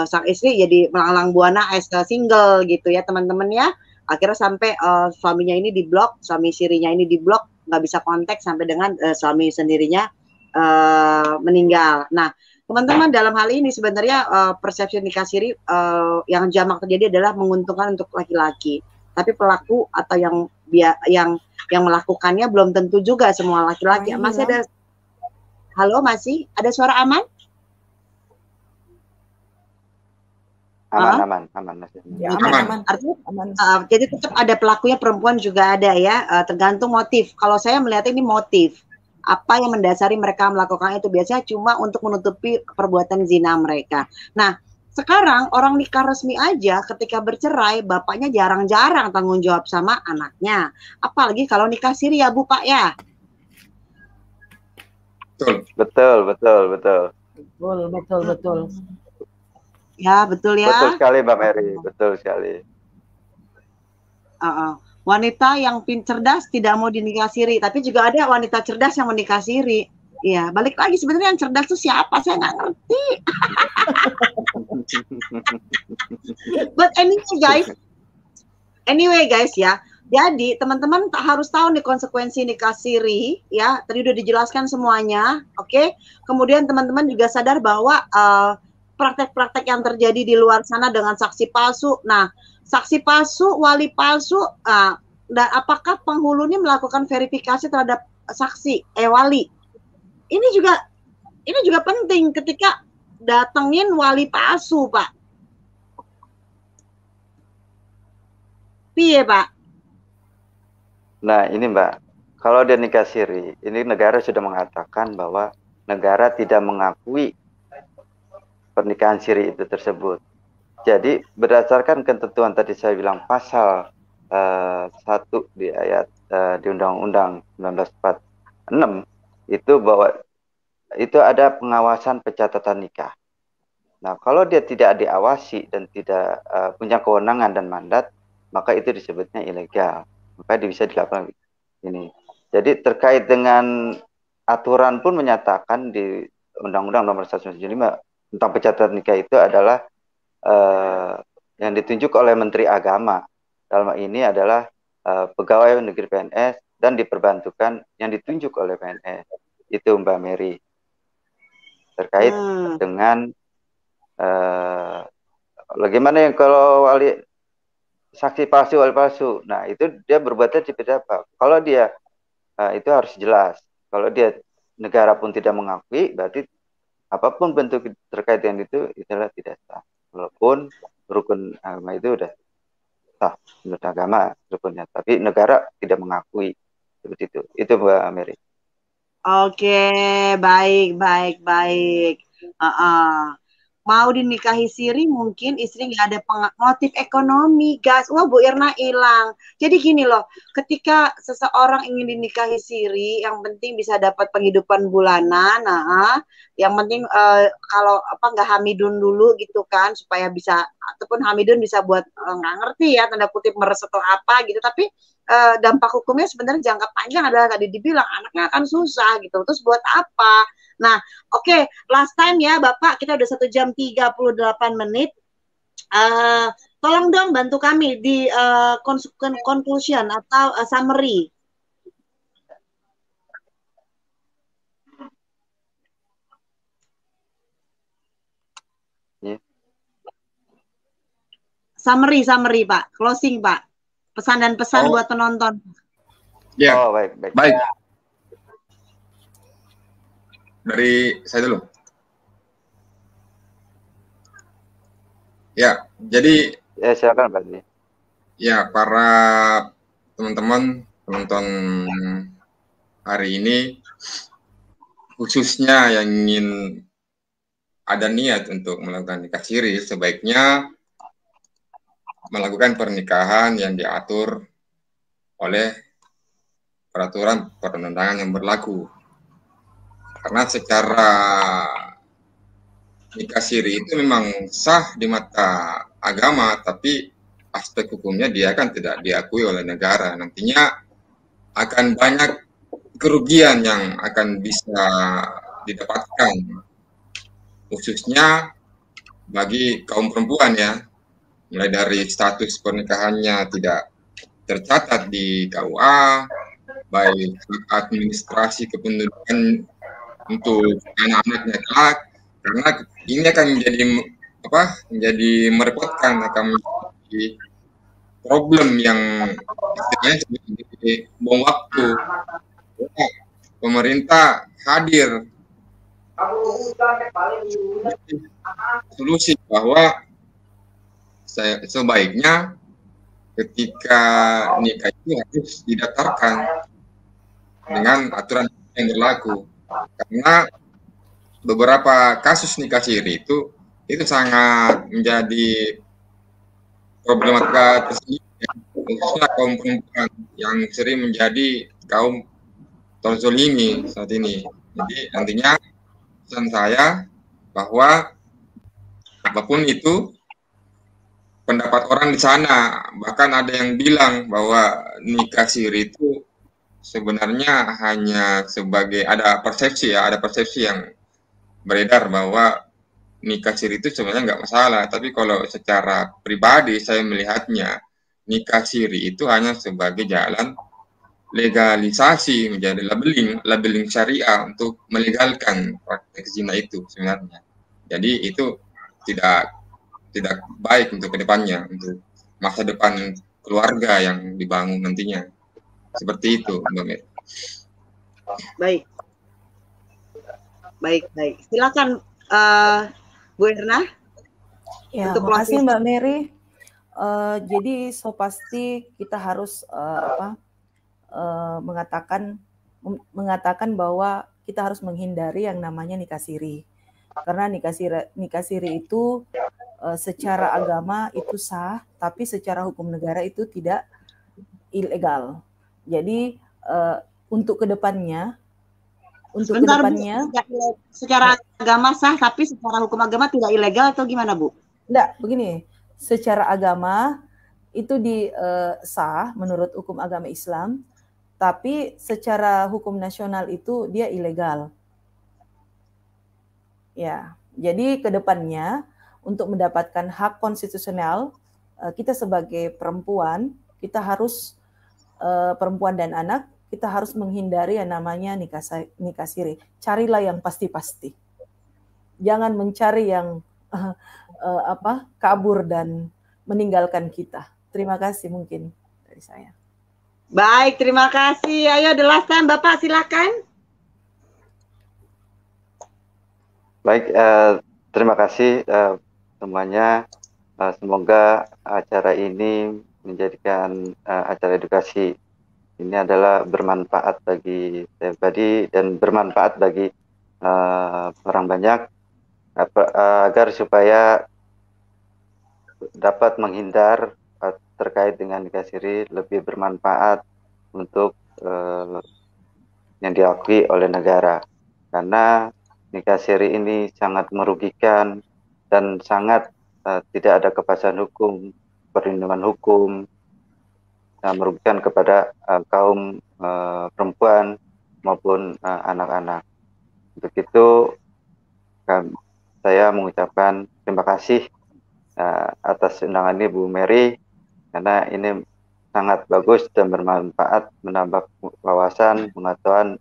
sang istri jadi melanglang buana as single gitu ya teman-teman ya. Akhirnya sampai suaminya ini diblok, suami sirinya ini diblok, nggak bisa kontak sampai dengan suami sendirinya meninggal. Nah, teman-teman, dalam hal ini sebenarnya persepsi nikah siri yang jamak terjadi adalah menguntungkan untuk laki-laki. Tapi pelaku atau yang melakukannya belum tentu juga semua laki-laki. Masih ada, halo, masih ada suara aman? Aman. Ya, aman. Artinya, jadi tetap ada pelakunya, perempuan juga ada ya, tergantung motif. Kalau saya melihat ini motif. Apa yang mendasari mereka melakukan itu biasanya cuma untuk menutupi perbuatan zina mereka. Nah, sekarang orang nikah resmi aja ketika bercerai, bapaknya jarang-jarang tanggung jawab sama anaknya. Apalagi kalau nikah siri ya Bu, Pak ya. Betul. Ya, betul ya. Betul sekali Mbak Mary, betul sekali. Wanita yang cerdas tidak mau dinikah siri, tapi juga ada wanita cerdas yang menikah siri. Iya, balik lagi sebenarnya yang cerdas itu siapa? Saya nggak ngerti. But anyway guys ya. Jadi teman-teman harus tahu nih konsekuensi nikah siri ya. Tadi udah dijelaskan semuanya, oke? Kemudian teman-teman juga sadar bahwa praktek-praktek yang terjadi di luar sana dengan saksi palsu. Nah, saksi palsu, wali palsu, dan apakah penghulu ini melakukan verifikasi terhadap saksi, wali? Ini juga penting ketika datengin wali palsu, Pak. Piye, Pak? Nah, ini Mbak, kalau dia nikah siri, ini negara sudah mengatakan bahwa negara tidak mengakui pernikahan siri itu tersebut. Jadi berdasarkan ketentuan tadi saya bilang pasal 1 di ayat di Undang-Undang 1946 itu bahwa itu ada pengawasan pencatatan nikah. Nah, kalau dia tidak diawasi dan tidak punya kewenangan dan mandat, maka itu disebutnya ilegal. Maka dia bisa dilakukan ini. Jadi terkait dengan aturan pun menyatakan di Undang-Undang Nomor 195 tentang pencatatan nikah itu adalah yang ditunjuk oleh Menteri Agama. Dalam hal ini adalah pegawai negeri PNS dan diperbantukan yang ditunjuk oleh PNS. Itu Mbak Mary. Terkait dengan bagaimana yang kalau saksi palsu, wali palsu. Nah, itu dia berbuatnya seperti apa? Kalau dia itu harus jelas. Kalau dia negara pun tidak mengakui, berarti apapun bentuk terkait dengan itu adalah tidak sah. Walaupun rukun agama itu udah sah menurut agama rukunnya, tapi negara tidak mengakui seperti itu. Itu Mbak Mary. Oke, baik. Mau dinikahi siri mungkin istri nggak ada motif ekonomi, guys. Wah, Bu Irna hilang. Jadi gini loh, ketika seseorang ingin dinikahi siri, yang penting bisa dapat penghidupan bulanan. Nah, yang penting kalau nggak hamidun dulu gitu kan, supaya bisa, ataupun hamidun bisa buat nggak ngerti ya tanda kutip meres atau apa gitu. Tapi dampak hukumnya sebenarnya jangka panjang adalah tadi dibilang anaknya akan susah gitu. Terus buat apa? Nah, oke, last time ya Bapak, kita udah 1 jam 38 menit. Tolong dong bantu kami di conclusion atau summary. Summary Pak, closing Pak. Pesan dan pesan buat penonton. Ya, baik. Dari saya dulu. Ya, jadi silakan Pak. Ya, para teman-teman penonton hari ini, khususnya yang ingin ada niat untuk melakukan nikah siri, sebaiknya melakukan pernikahan yang diatur oleh peraturan perundangan yang berlaku. Karena secara nikah siri itu memang sah di mata agama, tapi aspek hukumnya dia kan tidak diakui oleh negara. Nantinya akan banyak kerugian yang akan bisa didapatkan, khususnya bagi kaum perempuan ya, mulai dari status pernikahannya tidak tercatat di KUA, baik administrasi kependudukan untuk anak-anaknya kelak, karena ini akan menjadi merepotkan, akan menjadi problem yang istilahnya seperti bom waktu. Pemerintah hadir solusi bahwa sebaiknya ketika nikah itu harus didaftarkan dengan aturan yang berlaku, karena beberapa kasus nikah siri itu sangat menjadi problematika tersendiri, khususnya kaum perempuan yang sering menjadi kaum terzolimi saat ini. Jadi nantinya pesan saya bahwa apapun itu pendapat orang di sana, bahkan ada yang bilang bahwa nikah siri itu sebenarnya hanya sebagai ada persepsi yang beredar bahwa nikah siri itu sebenarnya nggak masalah, tapi kalau secara pribadi saya melihatnya nikah siri itu hanya sebagai jalan legalisasi, menjadi labeling syariah untuk melegalkan praktek zina itu sebenarnya. Jadi itu tidak baik untuk kedepannya, untuk masa depan keluarga yang dibangun nantinya. Seperti itu, Mbak Mer. Baik. Silakan Bu Erna. Ya, makasih Mbak Mary. Jadi pasti kita harus mengatakan bahwa kita harus menghindari yang namanya nikah siri. Karena nikah siri itu secara agama itu sah, tapi secara hukum negara itu tidak ilegal. Jadi untuk kedepannya secara agama sah, tapi secara hukum agama tidak ilegal atau gimana, Bu? Enggak, begini. Secara agama itu sah menurut hukum agama Islam, tapi secara hukum nasional itu dia ilegal. Ya, jadi kedepannya untuk mendapatkan hak konstitusional, kita sebagai perempuan, kita harus perempuan dan anak, kita harus menghindari yang namanya nikah siri. Carilah yang pasti-pasti. Jangan mencari yang kabur dan meninggalkan kita. Terima kasih mungkin dari saya. Baik, terima kasih. Ayo the last time, Bapak silakan. Baik, terima kasih semuanya. Semoga acara ini menjadikan acara edukasi. Ini adalah bermanfaat bagi saya pribadi dan bermanfaat bagi orang banyak, agar supaya dapat menghindar terkait dengan nikah siri, lebih bermanfaat untuk yang diakui oleh negara. Karena nikah siri ini sangat merugikan dan sangat tidak ada kepastian hukum, perlindungan hukum, merugikan kepada kaum perempuan maupun anak-anak. Untuk itu saya mengucapkan terima kasih atas undangan ini Bu Mary, karena ini sangat bagus dan bermanfaat, menambah wawasan, pengetahuan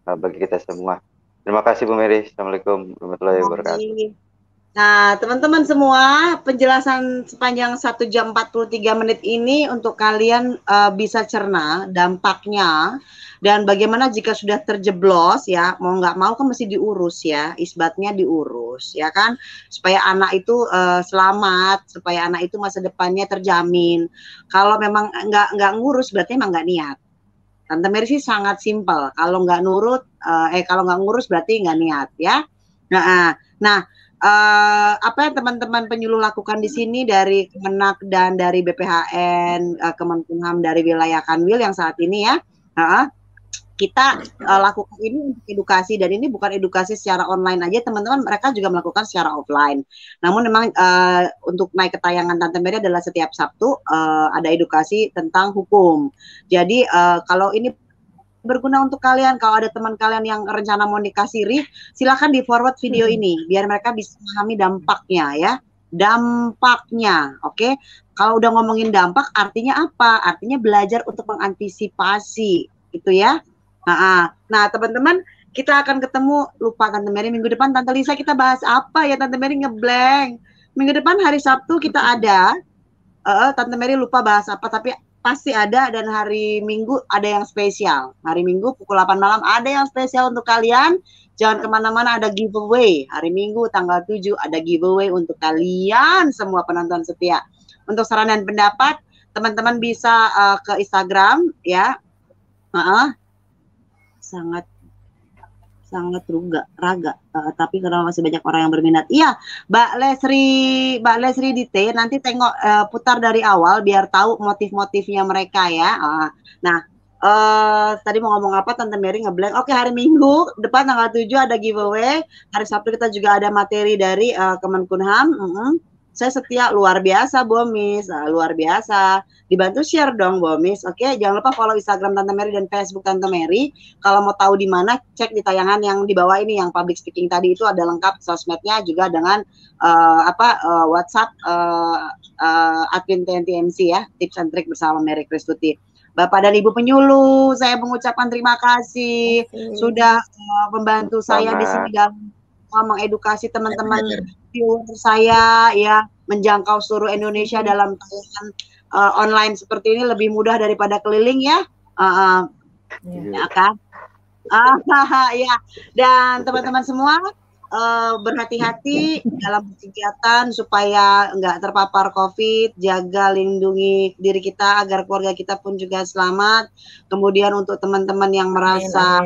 bagi kita semua. Terima kasih Bu Mary. Assalamualaikum warahmatullahi wabarakatuh. Nah, teman-teman semua, penjelasan sepanjang 1 jam 43 menit ini untuk kalian bisa cerna dampaknya dan bagaimana jika sudah terjeblos ya, mau nggak mau kan mesti diurus ya, isbatnya diurus ya kan, supaya anak itu selamat, supaya anak itu masa depannya terjamin. Kalau memang nggak ngurus berarti emang nggak niat. Tante Mary sih sangat simpel, kalau nggak ngurus berarti nggak niat ya. Nah, apa yang teman-teman penyuluh lakukan di sini dari Kemenak dan dari BPHN, Kemenkumham dari wilayah Kanwil yang saat ini ya, kita lakukan ini untuk edukasi, dan ini bukan edukasi secara online aja teman-teman, mereka juga melakukan secara offline. Namun memang untuk naik ke tayangan Tante Mary adalah setiap Sabtu ada edukasi tentang hukum. Jadi kalau ini berguna untuk kalian, kalau ada teman kalian yang rencana mau nikah siri, silakan di forward video ini biar mereka bisa memahami dampaknya ya. dampaknya. Oke, kalau udah ngomongin dampak, artinya apa? Artinya belajar untuk mengantisipasi, gitu ya. Nah, teman-teman, kita akan ketemu, lupa Tante Mary, minggu depan Tante Lisa kita bahas apa ya, Tante Mary ngeblank. Minggu depan hari Sabtu kita ada, Tante Mary lupa bahas apa, tapi pasti ada, dan hari Minggu ada yang spesial. Hari Minggu pukul 8 malam ada yang spesial untuk kalian. Jangan kemana-mana, ada giveaway. Hari Minggu tanggal 7 ada giveaway untuk kalian semua penonton setia. Untuk saran dan pendapat, teman-teman bisa ke Instagram ya. Sangat raga, tapi karena masih banyak orang yang berminat. Iya, Mbak Lesri Dite, nanti tengok putar dari awal biar tahu motif-motifnya mereka ya. Nah, tadi mau ngomong apa, Tante Mary ngeblank. Oke, hari Minggu depan tanggal 7 ada giveaway. Hari Sabtu kita juga ada materi dari Kemenkumham. Saya setia, luar biasa Bomis, luar biasa. Dibantu share dong Bomis. Oke, jangan lupa follow Instagram Tante Mary dan Facebook Tante Mary. Kalau mau tahu di mana, cek di tayangan yang di bawah ini, yang public speaking tadi itu ada lengkap sosmednya juga dengan WhatsApp admin TNTMC ya, tips and trick bersama Mary Kristuti. Bapak dan Ibu penyuluh, saya mengucapkan terima kasih sudah membantu saya di sini dalam mengedukasi teman-teman viewer saya ya, menjangkau seluruh Indonesia dalam tayangan online seperti ini lebih mudah daripada keliling ya, ya kan? Ya, dan teman-teman semua berhati-hati dalam kegiatan supaya nggak terpapar COVID, jaga lindungi diri kita agar keluarga kita pun juga selamat. Kemudian untuk teman-teman yang merasa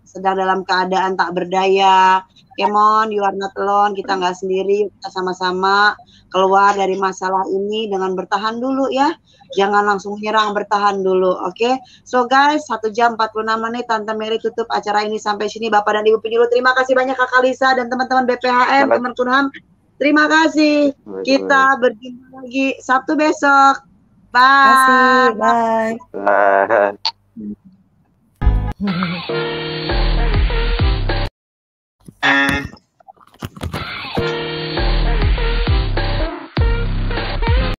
sedang dalam keadaan tak berdaya, come on, you are not alone, kita nggak sendiri, kita sama-sama keluar dari masalah ini dengan bertahan dulu ya, jangan langsung menyerang, bertahan dulu, oke? So guys, 1 jam 46 menit, Tante Mary tutup acara ini sampai sini. Bapak dan Ibu penyuluh, terima kasih banyak Kakak Lisa dan teman-teman BPHM, Kemenkumham, terima kasih. Kita berjumpa lagi Sabtu besok. Bye. Bye. Bye.